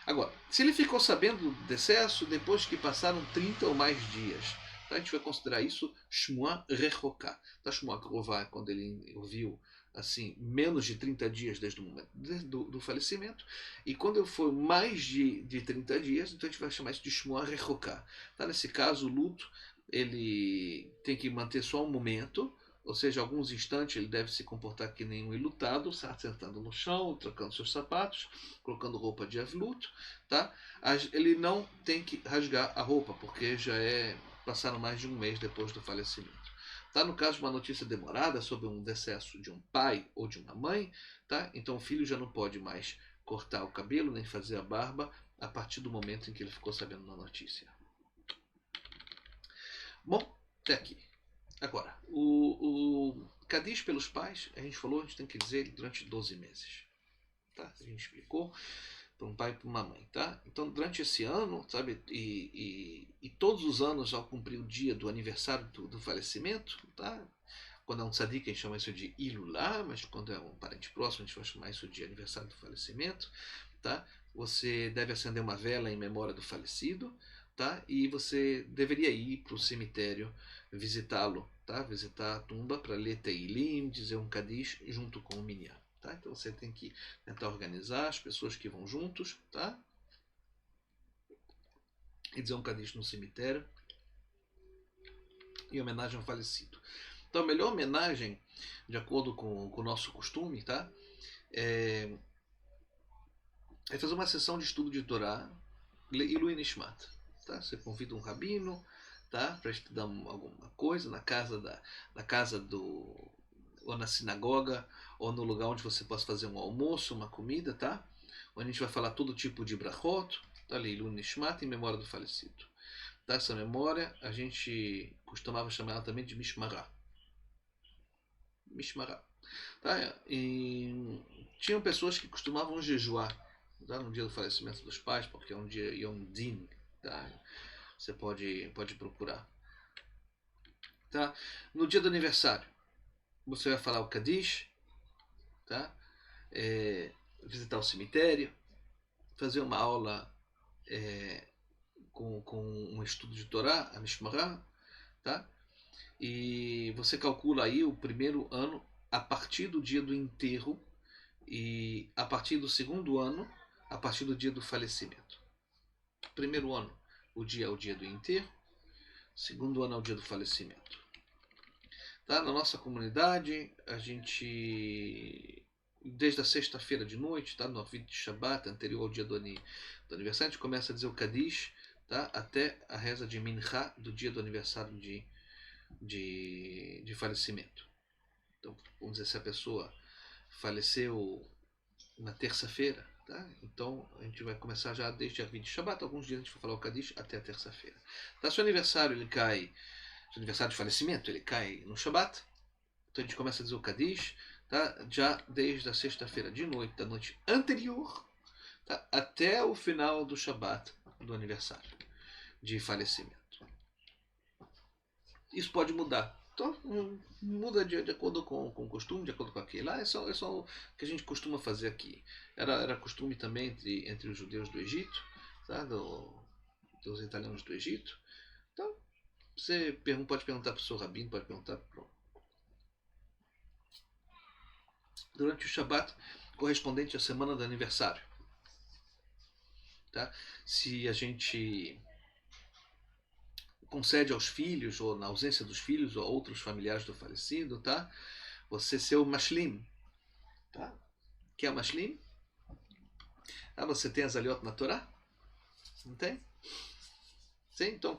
Agora, se ele ficou sabendo do decesso depois que passaram 30 ou mais dias, tá? A gente vai considerar isso Shmuah Rechoká. Tá? Shmuah Krová, quando ele ouviu assim, menos de 30 dias desde o momento do falecimento, e quando for mais de 30 dias, então a gente vai chamar isso de Shmuah Rechoká. Tá? Nesse caso, o luto ele tem que manter só um momento, ou seja, alguns instantes ele deve se comportar que nem um enlutado, sentando no chão, trocando seus sapatos, colocando roupa de avluto, tá? Ele não tem que rasgar a roupa, porque passaram mais de um mês depois do falecimento. Tá? No caso de uma notícia demorada sobre um decesso de um pai ou de uma mãe, tá? Então o filho já não pode mais cortar o cabelo nem fazer a barba a partir do momento em que ele ficou sabendo da notícia. Bom, até aqui. Agora, o Kadish pelos pais, a gente falou, a gente tem que dizer ele durante 12 meses. Tá? A gente explicou para um pai e para uma mãe, tá? Então, durante esse ano, sabe, e todos os anos, ao cumprir o dia do aniversário do falecimento, tá? Quando é um tzadik, a gente chama isso de ilulá, mas quando é um parente próximo, a gente vai chamar isso de aniversário do falecimento, tá? Você deve acender uma vela em memória do falecido, tá? E você deveria ir para o cemitério visitá-lo, tá? Visitar a tumba para ler Teilim, dizer um Kadish junto com o minyan. Tá? Então você tem que tentar organizar as pessoas que vão juntos, tá? E dizer um Kadish no cemitério em homenagem ao falecido. Então a melhor homenagem, de acordo com o nosso costume, tá? É fazer uma sessão de estudo de Torá Ilui Nishmat. Tá? Você convida um rabino, tá? Para estudar alguma coisa na casa do ou na sinagoga, ou no lugar onde você possa fazer um almoço, uma comida, tá? Onde a gente vai falar todo tipo de brachot, tá? Leilun Nishmat, em memória do falecido. Tá? Essa memória, a gente costumava chamar ela também de Mishmará. Mishmará. Tá? E tinham pessoas que costumavam jejuar, tá? No dia do falecimento dos pais, porque é um dia Yom Din, tá? Você pode procurar. Tá? No dia do aniversário, você vai falar o Kadish, tá? Visitar o cemitério, fazer uma aula com um estudo de Torá, a Mishmará, tá? E você calcula aí o primeiro ano a partir do dia do enterro e a partir do segundo ano, a partir do dia do falecimento. Primeiro ano, o dia é o dia do enterro, segundo ano é o dia do falecimento. Tá? Na nossa comunidade, a gente, desde a sexta-feira de noite, tá? No Arvit de Shabbat, anterior ao dia do aniversário, a gente começa a dizer o Kadish, tá? Até a reza de Mincha do dia do aniversário de falecimento. Então, vamos dizer, se a pessoa faleceu na terça-feira, tá? Então a gente vai começar já desde a Arvit de Shabbat, alguns dias a gente vai falar o Kadish até a terça-feira. Tá? Se o aniversário ele cai, se o aniversário de falecimento ele cai no Shabbat, então a gente começa a dizer o Kadish, tá? Já desde a sexta-feira de noite, da noite anterior, tá? Até o final do Shabbat do aniversário de falecimento. Isso pode mudar. Então, muda de acordo com o costume, de acordo com aquilo. Lá é só o que a gente costuma fazer aqui. Era costume também entre os judeus do Egito, tá? Dos italianos do Egito. Então, você pode perguntar para o seu rabino, pode perguntar para durante o Shabat correspondente à semana do aniversário. Tá? Se a gente concede aos filhos, ou na ausência dos filhos, ou a outros familiares do falecido, tá? Você ser o mashlim. Tá? O que é o mashlim? Você tem as aliot na Torá? Não tem? Sim, então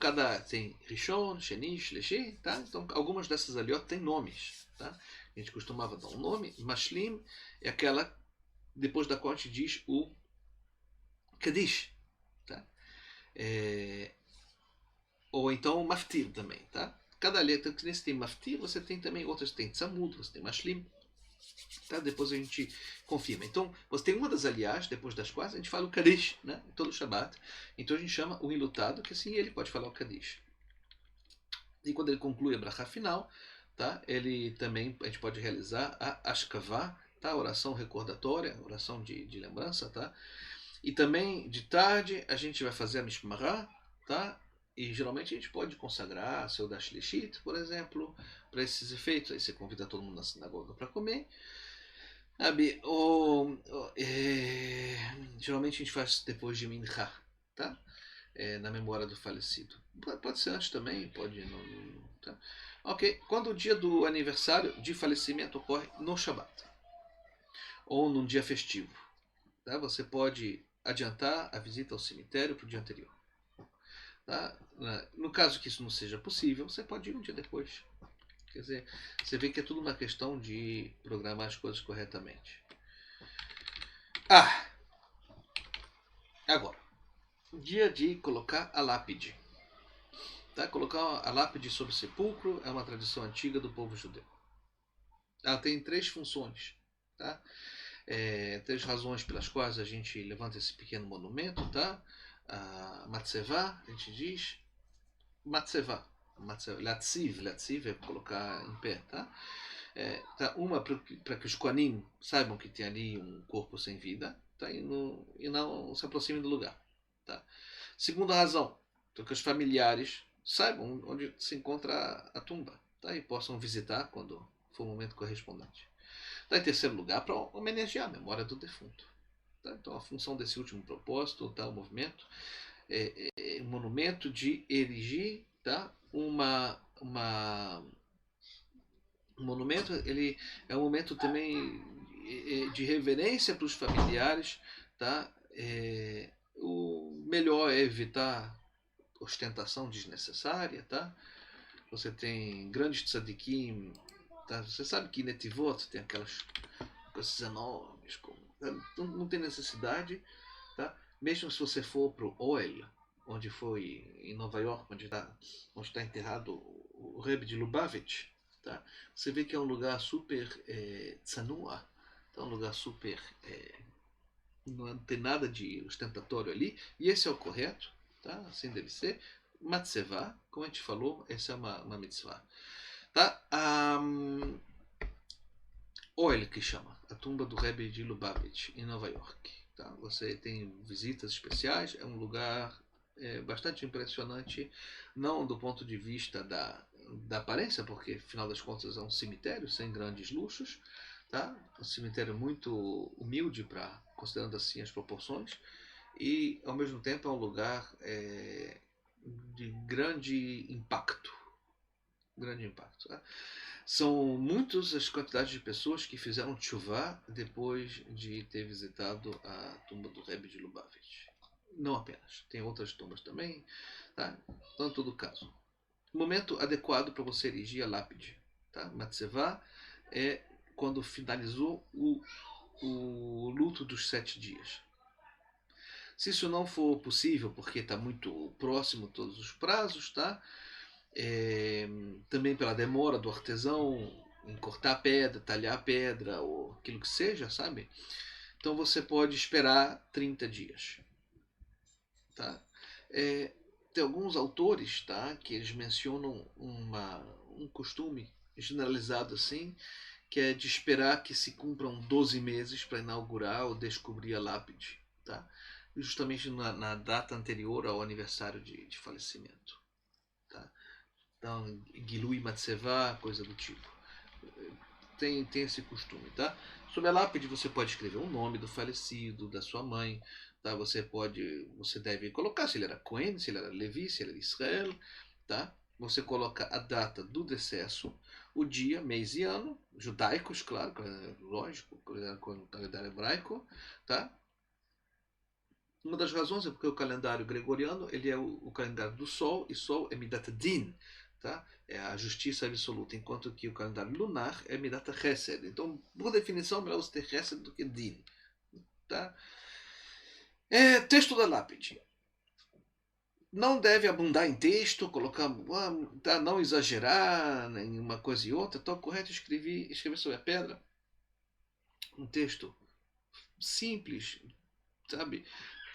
tem Rishon, Sheni, Shleshi, tá? Então algumas dessas aliot têm nomes, tá? A gente costumava dar um nome. Mashlim é aquela depois da qual a gente diz o Kadish, tá? Ou então o Maftir também, tá? Cada letra que nesse tem Maftir, você tem também outras, tem Tzamud, você tem Mashlim, tá? Depois a gente confirma. Então, você tem uma das aliás, depois das quais a gente fala o Kadish, né? Todo o Shabbat. Então a gente chama o enlutado, que assim ele pode falar o Kadish. E quando ele conclui a brachá final, tá? Ele também, a gente pode realizar a Ashkavá, tá? A oração recordatória, a oração de lembrança, tá? E também, de tarde, a gente vai fazer a Mishmará, tá? E geralmente a gente pode consagrar seu Dashlishit, por exemplo, para esses efeitos. Aí você convida todo mundo na sinagoga para comer. Geralmente a gente faz depois de Mincha, tá? Na memória do falecido. Pode ser antes também, pode não, tá? Ok, quando o dia do aniversário de falecimento ocorre no Shabat, ou num dia festivo, tá? Você pode adiantar a visita ao cemitério para o dia anterior. Tá? No caso que isso não seja possível, você pode ir um dia depois. Quer dizer, você vê que é tudo uma questão de programar as coisas corretamente. Agora, dia de colocar a lápide. Tá? Colocar a lápide sobre o sepulcro é uma tradição antiga do povo judeu. Ela tem 3 funções. Tá? 3 razões pelas quais a gente levanta esse pequeno monumento, tá? Matzevá, a gente diz Matzevá, Latziv é colocar em pé, tá? Tá? Uma para que os Koanim saibam que tem ali um corpo sem vida, tá? E não se aproximem do lugar, tá? Segunda razão, para que os familiares saibam onde se encontra a tumba, tá? E possam visitar quando for o momento correspondente. Tá? Em terceiro lugar, para homenagear a memória do defunto. Tá? Então, a função desse último propósito, tá? O movimento, um monumento de erigir, tá? Um monumento, ele é um momento também de reverência para os familiares, tá? O melhor é evitar ostentação desnecessária, tá? Você tem grandes tzadikim, tá? Você sabe que em Netivot tem aquelas coisas enormes, não tem necessidade, tá? Mesmo se você for para o Ohel, onde foi em Nova York, onde está enterrado o Rebbe de Lubavitch, tá? Você vê que é um lugar super tzanua, tá? Um lugar super não tem nada de ostentatório ali, e esse é o correto, tá? Assim deve ser. Matzevá, como a gente falou, essa é uma mitzvah, tá? Ohel, que chama, a tumba do Rebbe de Lubavitch, em Nova York. Tá? Você tem visitas especiais, é um lugar bastante impressionante, não do ponto de vista da aparência, porque afinal das contas é um cemitério sem grandes luxos, tá? Um cemitério muito humilde, considerando assim as proporções, e ao mesmo tempo é um lugar de grande impacto. Grande impacto. Tá? São muitas as quantidades de pessoas que fizeram tchuvá depois de ter visitado a tumba do Rebbe de Lubavitch. Não apenas, tem outras tumbas também. Tá? Então, em todo caso, o momento adequado para você erigir a lápide. Tá? Matzevá é quando finalizou o luto dos 7 dias. Se isso não for possível, porque está muito próximo todos os prazos, tá? Também pela demora do artesão em cortar a pedra, talhar a pedra, ou aquilo que seja, sabe? Então você pode esperar 30 dias. Tá? Tem alguns autores, tá, que eles mencionam um costume generalizado assim, que é de esperar que se cumpram 12 meses para inaugurar ou descobrir a lápide, tá? Justamente na data anterior ao aniversário de falecimento. Tá? Então, Gilui Matzevá, coisa do tipo. Tem esse costume. Tá? Sobre a lápide você pode escrever o nome do falecido, da sua mãe. Tá? Você deve colocar se ele era Cohen, se ele era Levi, se ele era Israel. Tá? Você coloca a data do decesso, o dia, mês e ano, judaicos, claro, lógico, com o calendário hebraico. Tá? Uma das razões é porque o calendário gregoriano ele é o calendário do Sol, e Sol é Midat Din, tá? É a justiça absoluta, enquanto que o calendário lunar é Midat Chesed. Então, por definição, é melhor você ter Chesed do que Din. Tá? Texto da lápide. Não deve abundar em texto, colocar, tá? Não exagerar em uma coisa e outra. Então, correto escrever sobre a pedra um texto simples, sabe?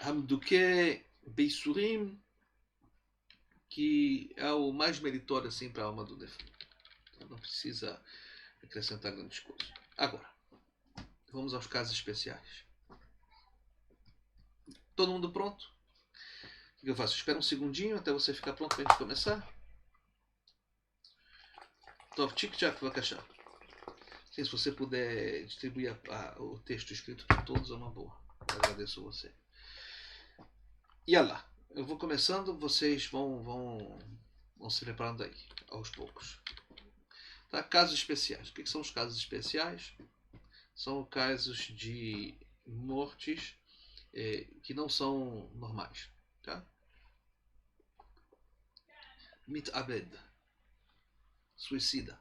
Hamduke Beisurim, que é o mais meritório assim para a alma do defunto. Não precisa acrescentar grandes coisas. Agora, vamos aos casos especiais. Todo mundo pronto? O que eu faço? Espera um segundinho até você ficar pronto para a gente começar. Tov, tic-tac, vakashá. Se você puder distribuir o texto escrito para todos, é uma boa. Eu agradeço você. Yalá. Eu vou começando, vocês vão se preparando aí, aos poucos. Tá? Casos especiais. O que são os casos especiais? São casos de mortes que não são normais. Tá? Mitabed. Suicida.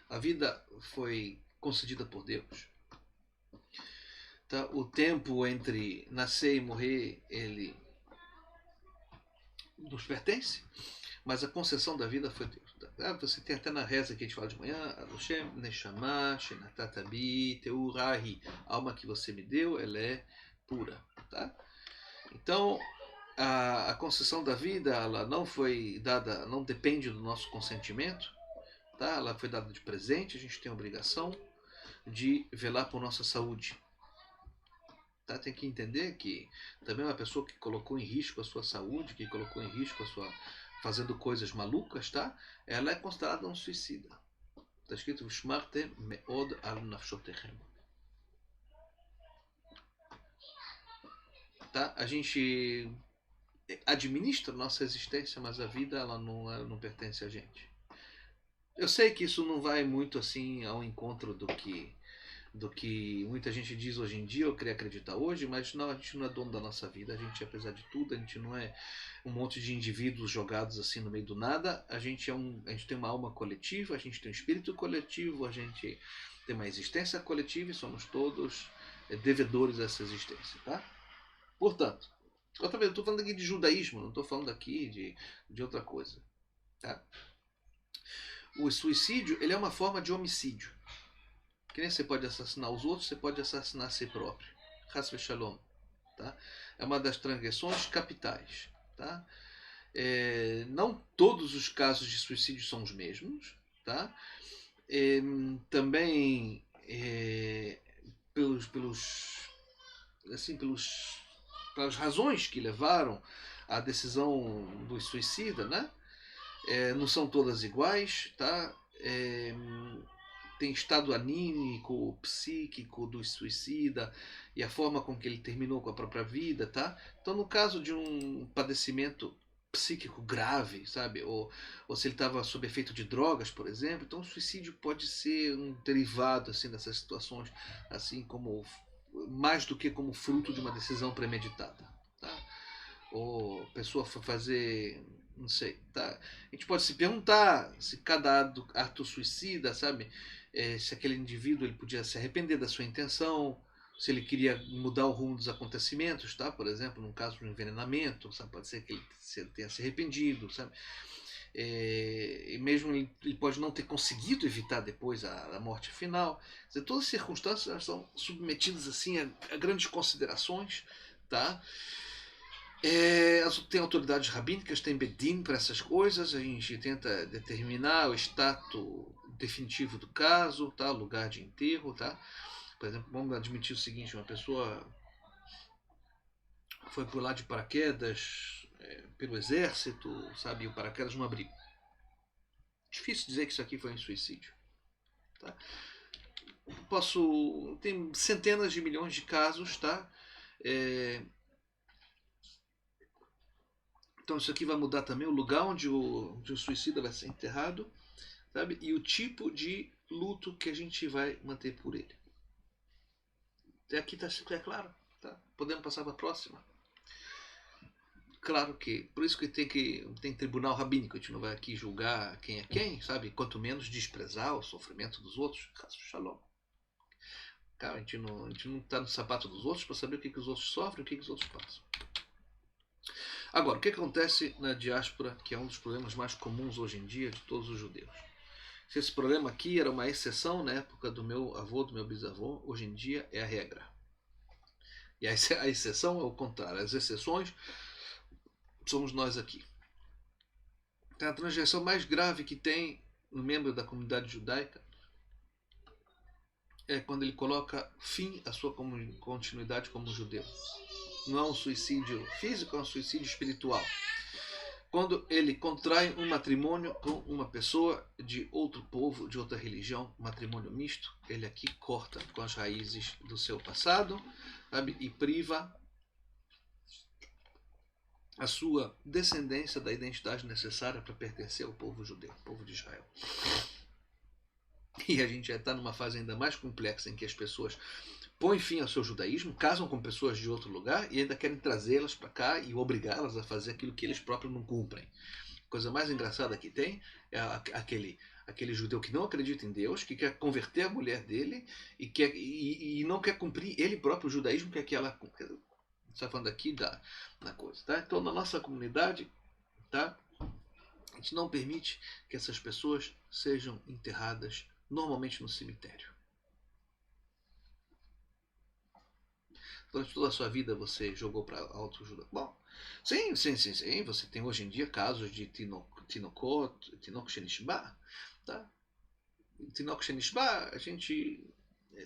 A vida foi concedida por Deus. Tá? O tempo entre nascer e morrer, ele nos pertence, mas a concessão da vida foi Deus. Tá? Você tem até na reza que a gente fala de manhã, Adoshem, Neshama, Shenatatabi, Teurahi, a alma que você me deu, ela é pura. Tá? Então, a concessão da vida, ela não foi dada, não depende do nosso consentimento, tá? Ela foi dada de presente, a gente tem a obrigação de velar por nossa saúde. Tá? Tem que entender que também uma pessoa que colocou em risco a sua saúde, que colocou em risco a sua fazendo coisas malucas, tá? Ela é considerada um suicida. Está escrito V'shmartem me'od al nafshotechem. Tá? A gente administra nossa existência, mas a vida ela não pertence a gente. Eu sei que isso não vai muito assim ao encontro do que muita gente diz hoje em dia, eu queria acreditar hoje, mas não, a gente não é dono da nossa vida, a gente, apesar de tudo, a gente não é um monte de indivíduos jogados assim no meio do nada, a gente tem uma alma coletiva, a gente tem um espírito coletivo, a gente tem uma existência coletiva e somos todos devedores dessa existência, tá? Portanto, outra vez, eu estou falando aqui de judaísmo, não estou falando aqui de outra coisa, tá? O suicídio, ele é uma forma de homicídio. Que nem você pode assassinar os outros, você pode assassinar a si próprio. Chas v'shalom. Tá? É uma das transgressões capitais. Tá? Não todos os casos de suicídio são os mesmos. Tá? Também pelas razões que levaram à decisão do suicida, né? Não são todas iguais, tá? Tem estado anímico, psíquico do suicida e a forma com que ele terminou com a própria vida, tá? Então, no caso de um padecimento psíquico grave, sabe? Ou se ele estava sob efeito de drogas, por exemplo, então o suicídio pode ser um derivado assim dessas situações, assim como mais do que como fruto de uma decisão premeditada, tá? Ou a pessoa for fazer, não sei, tá? A gente pode se perguntar se cada ato suicida, sabe? Se aquele indivíduo ele podia se arrepender da sua intenção, se ele queria mudar o rumo dos acontecimentos, tá? Por exemplo, num caso de um envenenamento, sabe? Pode ser que ele tenha se arrependido, sabe? E mesmo ele pode não ter conseguido evitar depois a morte final. Dizer, todas as circunstâncias são submetidas assim a grandes considerações, tá? Tem autoridades rabínicas, tem bedin para essas coisas, a gente tenta determinar o status definitivo do caso, tá? Lugar de enterro, tá? Por exemplo, vamos admitir o seguinte, uma pessoa foi pular de paraquedas pelo exército, sabe, e o paraquedas não abriu. Difícil dizer que isso aqui foi um suicídio, tá? Tem centenas de milhões de casos, tá? Então isso aqui vai mudar também o lugar onde o suicida vai ser enterrado, sabe? E o tipo de luto que a gente vai manter por ele. Até aqui está claro, tá? Podemos passar para a próxima. Claro que, por isso que tem tribunal rabínico, a gente não vai aqui julgar quem é quem, sabe? Quanto menos desprezar o sofrimento dos outros. Shalom. Cara, a gente não está no sapato dos outros para saber o que os outros sofrem, o que os outros passam. Agora, o que acontece na diáspora, que é um dos problemas mais comuns hoje em dia de todos os judeus? Se esse problema aqui era uma exceção na época do meu avô, do meu bisavô, hoje em dia é a regra. E a exceção é o contrário. As exceções somos nós aqui. Então, a transgressão mais grave que tem no membro da comunidade judaica é quando ele coloca fim à sua continuidade como judeu. Não é um suicídio físico, é um suicídio espiritual. Quando ele contrai um matrimônio com uma pessoa de outro povo, de outra religião, matrimônio misto, ele aqui corta com as raízes do seu passado, sabe? E priva a sua descendência da identidade necessária para pertencer ao povo judeu, ao povo de Israel. E a gente já está numa fase ainda mais complexa em que as pessoas põem fim ao seu judaísmo, casam com pessoas de outro lugar e ainda querem trazê-las para cá e obrigá-las a fazer aquilo que eles próprios não cumprem. A coisa mais engraçada que tem é aquele judeu que não acredita em Deus, que quer converter a mulher dele e não quer cumprir ele próprio o judaísmo que ela está falando aqui da coisa, tá? Então na nossa comunidade, tá? A gente não permite que essas pessoas sejam enterradas normalmente no cemitério. Durante toda a sua vida você jogou para alto judô. Bom, sim. Você tem hoje em dia casos de Tinok Shenishba. Tá? Tinok Shenishba, a gente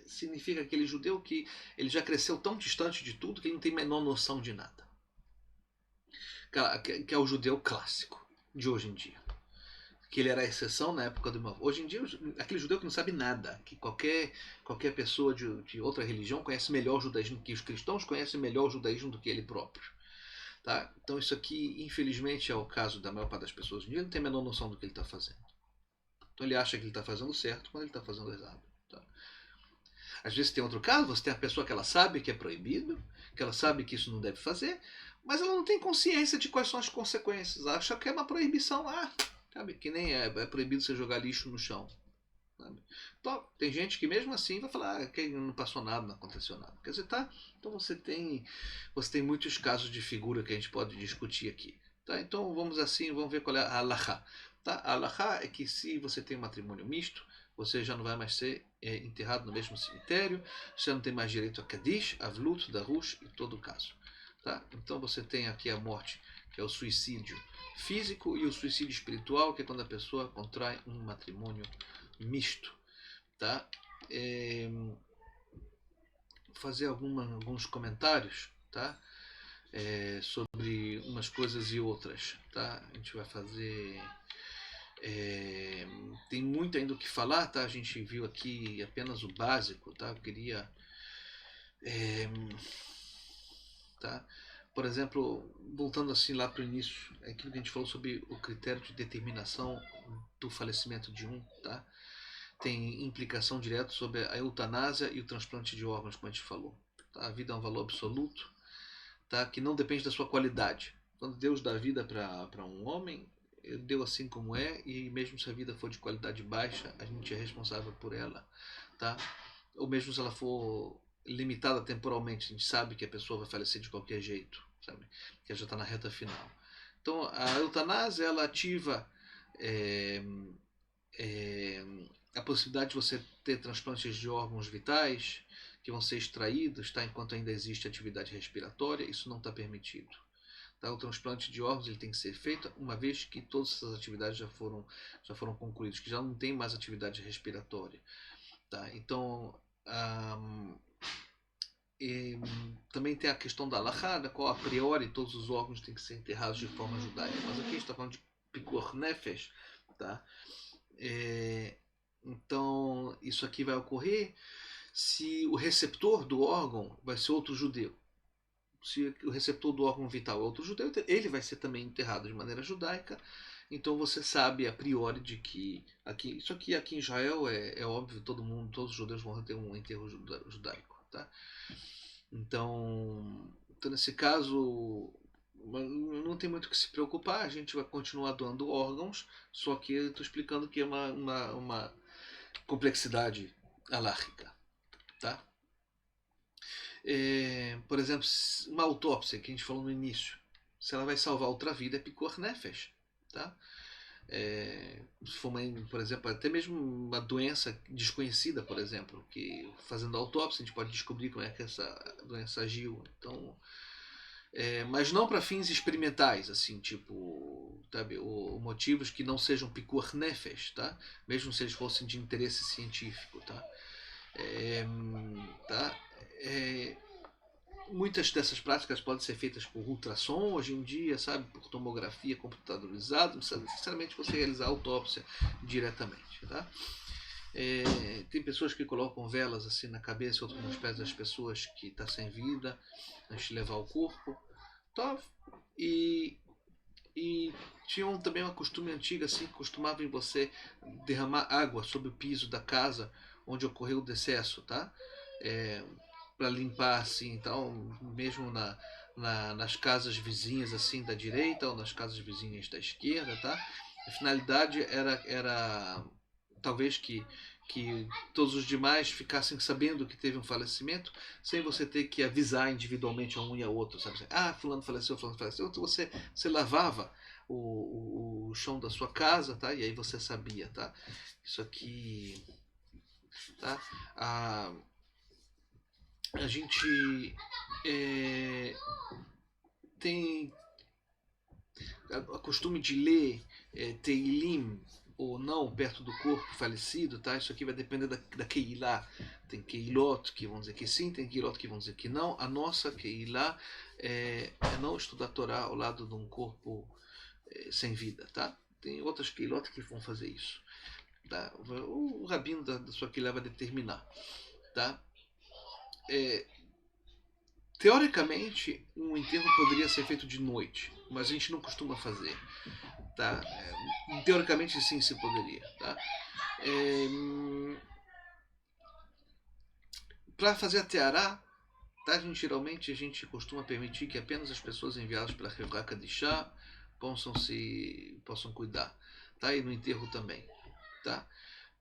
significa aquele judeu que ele já cresceu tão distante de tudo que ele não tem a menor noção de nada. Que é o judeu clássico de hoje em dia. Que ele era a exceção na época do meu avô. Hoje em dia, aquele judeu que não sabe nada, que qualquer pessoa de outra religião conhece melhor o judaísmo, que os cristãos conhecem melhor o judaísmo do que ele próprio. Tá? Então isso aqui, infelizmente, é o caso da maior parte das pessoas. Hoje em dia não tem a menor noção do que ele está fazendo. Então ele acha que ele está fazendo certo quando ele está fazendo errado. Tá? Às vezes tem outro caso, você tem a pessoa que ela sabe que é proibido, que ela sabe que isso não deve fazer, mas ela não tem consciência de quais são as consequências. Ela acha que é uma proibição. Sabe? Que nem é proibido você jogar lixo no chão. Sabe? Então, tem gente que mesmo assim vai falar que não passou nada, não aconteceu nada. Quer dizer, tá? Então você tem muitos casos de figura que a gente pode discutir aqui. Tá? Então vamos ver qual é a halakha. Tá? A halakha é que se você tem um matrimônio misto, você já não vai mais ser enterrado no mesmo cemitério, você não tem mais direito a Kadish, Avlut, Darush e todo o caso. Tá? Então você tem aqui a morte, que é o suicídio físico, e o suicídio espiritual, que é quando a pessoa contrai um matrimônio misto. Tá? Fazer alguns comentários, tá? Sobre umas coisas e outras. Tá? A gente vai fazer Tem muito ainda o que falar, tá? A gente viu aqui apenas o básico, tá? Eu queria, tá? Por exemplo, voltando assim lá para o início, aquilo que a gente falou sobre o critério de determinação do falecimento de um, tá? Tem implicação direta sobre a eutanásia e o transplante de órgãos, como a gente falou. Tá? A vida é um valor absoluto, tá? Que não depende da sua qualidade. Quando Deus dá vida para um homem, ele deu assim como é, e mesmo se a vida for de qualidade baixa, a gente é responsável por ela, tá? Ou mesmo se ela for limitada temporalmente, a gente sabe que a pessoa vai falecer de qualquer jeito, sabe? Que ela já está na reta final. Então, a eutanásia, ela ativa é, é, a possibilidade de você ter transplantes de órgãos vitais que vão ser extraídos, tá? Enquanto ainda existe atividade respiratória, isso não está permitido. Tá? O transplante de órgãos ele tem que ser feito uma vez que todas essas atividades já foram concluídas, que já não tem mais atividade respiratória. Tá? Então, também tem a questão da halakha, da qual a priori todos os órgãos têm que ser enterrados de forma judaica. Mas aqui a gente está falando de pikuach nefesh, tá? Então, isso aqui vai ocorrer se o receptor do órgão vai ser outro judeu. Se o receptor do órgão vital é outro judeu, ele vai ser também enterrado de maneira judaica. Então você sabe a priori de que isso aqui em Israel é óbvio, todos os judeus vão ter um enterro judaico, tá? Então nesse caso não tem muito o que se preocupar, a gente vai continuar doando órgãos, só que eu estou explicando que é uma complexidade alárrica, tá? Por exemplo, uma autópsia que a gente falou no início, se ela vai salvar outra vida é pikuach nefesh, tá? Se for por exemplo, até mesmo uma doença desconhecida, por exemplo, que fazendo autópsia a gente pode descobrir como é que essa doença agiu. Então, mas não para fins experimentais, assim, tipo, sabe, ou motivos que não sejam pikuach nefesh, tá? Mesmo se eles fossem de interesse científico, tá? Muitas dessas práticas podem ser feitas por ultrassom hoje em dia, sabe, por tomografia computadorizada, não precisa necessariamente você realizar a autópsia diretamente, tá? Tem pessoas que colocam velas assim na cabeça, outras nos pés das pessoas que está sem vida, antes de levar o corpo, tá? E tinham também uma costume antiga assim, que costumavam você derramar água sobre o piso da casa onde ocorreu o decesso, tá? Para limpar assim, então, mesmo nas casas vizinhas assim da direita ou nas casas vizinhas da esquerda, tá? A finalidade era talvez que todos os demais ficassem sabendo que teve um falecimento, sem você ter que avisar individualmente a um e a outro, sabe? Fulano faleceu, então você lavava o chão da sua casa, tá? E aí você sabia, tá? Isso aqui, tá? A gente tem a costume de ler Teilim ou não perto do corpo falecido, tá? Isso aqui vai depender da Keilah. Tem Keilot que vão dizer que sim, tem Keilot que vão dizer que não. A nossa Keilah é não estudar a Torá ao lado de um corpo sem vida, tá? Tem outras Keilot que vão fazer isso, tá? O rabino da sua Keilah vai determinar, tá? Teoricamente, um enterro poderia ser feito de noite, mas a gente não costuma fazer, tá? Teoricamente, sim, se poderia, tá? Para fazer a teará, tá? Geralmente a gente costuma permitir que apenas as pessoas enviadas pela Hevra Kadishá possam cuidar, tá? E no enterro também, tá?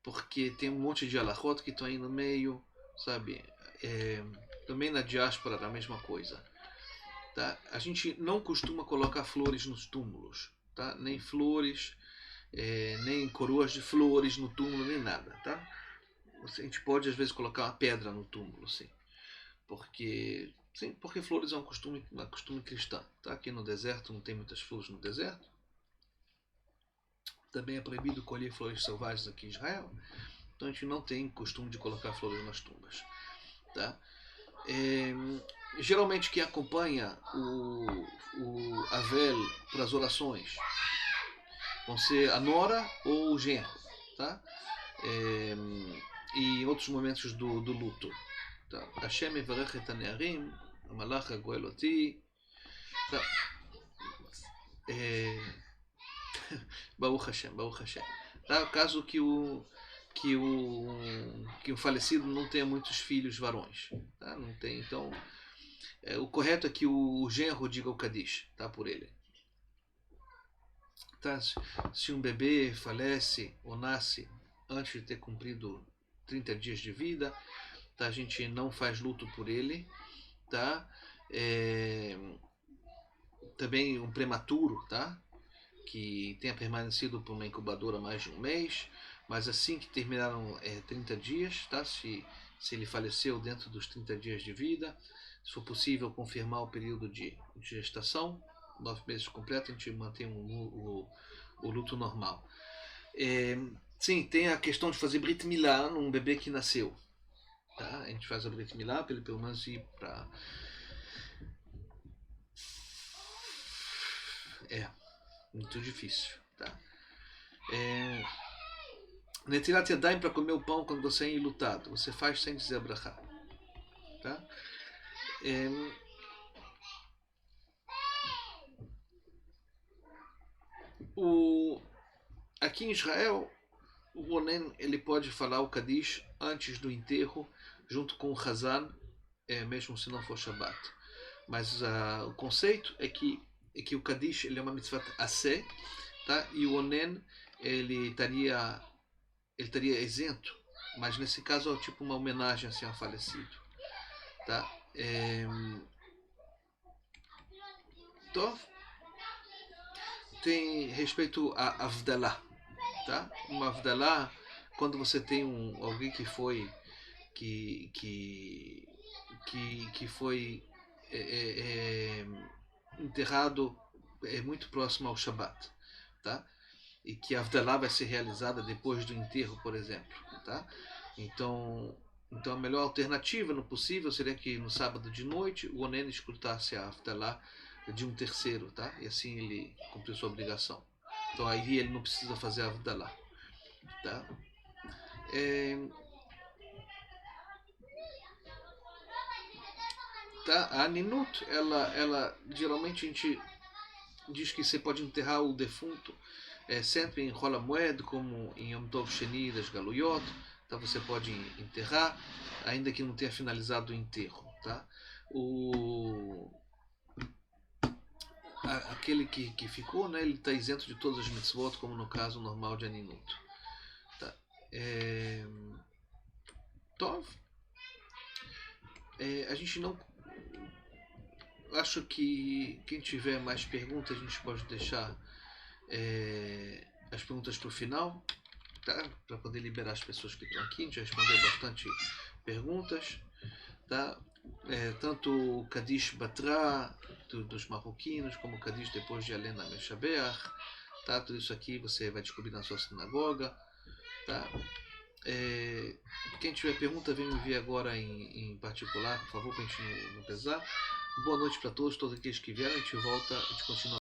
Porque tem um monte de alahot que estão aí no meio, sabe? Também na diáspora a mesma coisa, tá? A gente não costuma colocar flores nos túmulos, tá? Nem flores, nem coroas de flores no túmulo, nem nada, tá? A gente pode às vezes colocar uma pedra no túmulo, sim, porque flores é um costume cristão, tá? Aqui no deserto não tem muitas flores no deserto. Também é proibido colher flores selvagens aqui em Israel, então a gente não tem costume de colocar flores nas tumbas, tá? Geralmente quem acompanha o Avel para as orações vão ser a nora ou o genro, tá? E em outros momentos do luto. tá? Hashem mevarech et hane'arim, המלאך הגואל אותי. Baruch Hashem, Baruch Hashem. Tá? Caso que o falecido não tenha muitos filhos varões. Tá? Não tem, então, o correto é que o genro diga o Kadish, tá? Por ele. Tá? Se um bebê falece ou nasce antes de ter cumprido 30 dias de vida, tá? A gente não faz luto por ele. Tá? Também um prematuro, tá? Que tenha permanecido por uma incubadora mais de um mês, mas assim que terminaram 30 dias, tá? Se ele faleceu dentro dos 30 dias de vida, se for possível confirmar o período de gestação, 9 meses completo, a gente mantém o luto normal. Sim, tem a questão de fazer Brit Milá num bebê que nasceu. Tá? A gente faz a Brit Milá para ele pelo menos ir para... muito difícil. Tá? Netilat Yadayim, para comer o pão quando você é enlutado, você faz sem dizer Brachá. Tá? Aqui em Israel, o Ronen ele pode falar o Kadish antes do enterro, junto com o Hazan, mesmo se não for Shabbat. Mas o conceito é que o Kadish ele é uma mitzvah aseh, tá? E o Onen ele estaria isento, mas nesse caso é tipo uma homenagem assim, ao falecido. Tá? Então, tem respeito a Avdalah. Tá? Uma Avdalah, quando você tem alguém que foi foi enterrado muito próximo ao Shabat, tá? E que a Avdalah vai ser realizada depois do enterro, por exemplo, tá? Então a melhor alternativa, no possível, seria que no sábado de noite o Onen escutasse a Avdalah de um terceiro, tá? E assim ele cumpriu sua obrigação. Então aí ele não precisa fazer a Avdalah, tá? Tá? A Ninut, ela geralmente a gente diz que você pode enterrar o defunto sempre em Hol HaMoed, como em Yom Tov Sheni das Galuyot, tá? Você pode enterrar, ainda que não tenha finalizado o enterro. Tá? Aquele que ficou, né, ele está isento de todas as mitzvot, como no caso normal de Aninut. Tá? Tov. A gente não... Acho que quem tiver mais perguntas, a gente pode deixar as perguntas para o final, tá? Para poder liberar as pessoas que estão aqui. A gente respondeu bastante perguntas. Tá? Tanto o Kadish Batra dos marroquinos, como o Kadish depois de Alena Meshabeach, tá? Tudo isso aqui você vai descobrir na sua sinagoga. Tá? Quem tiver pergunta, vem me enviar agora em particular, por favor, para a gente não pesar. Boa noite para todos aqueles que vieram. A gente volta, a gente continua.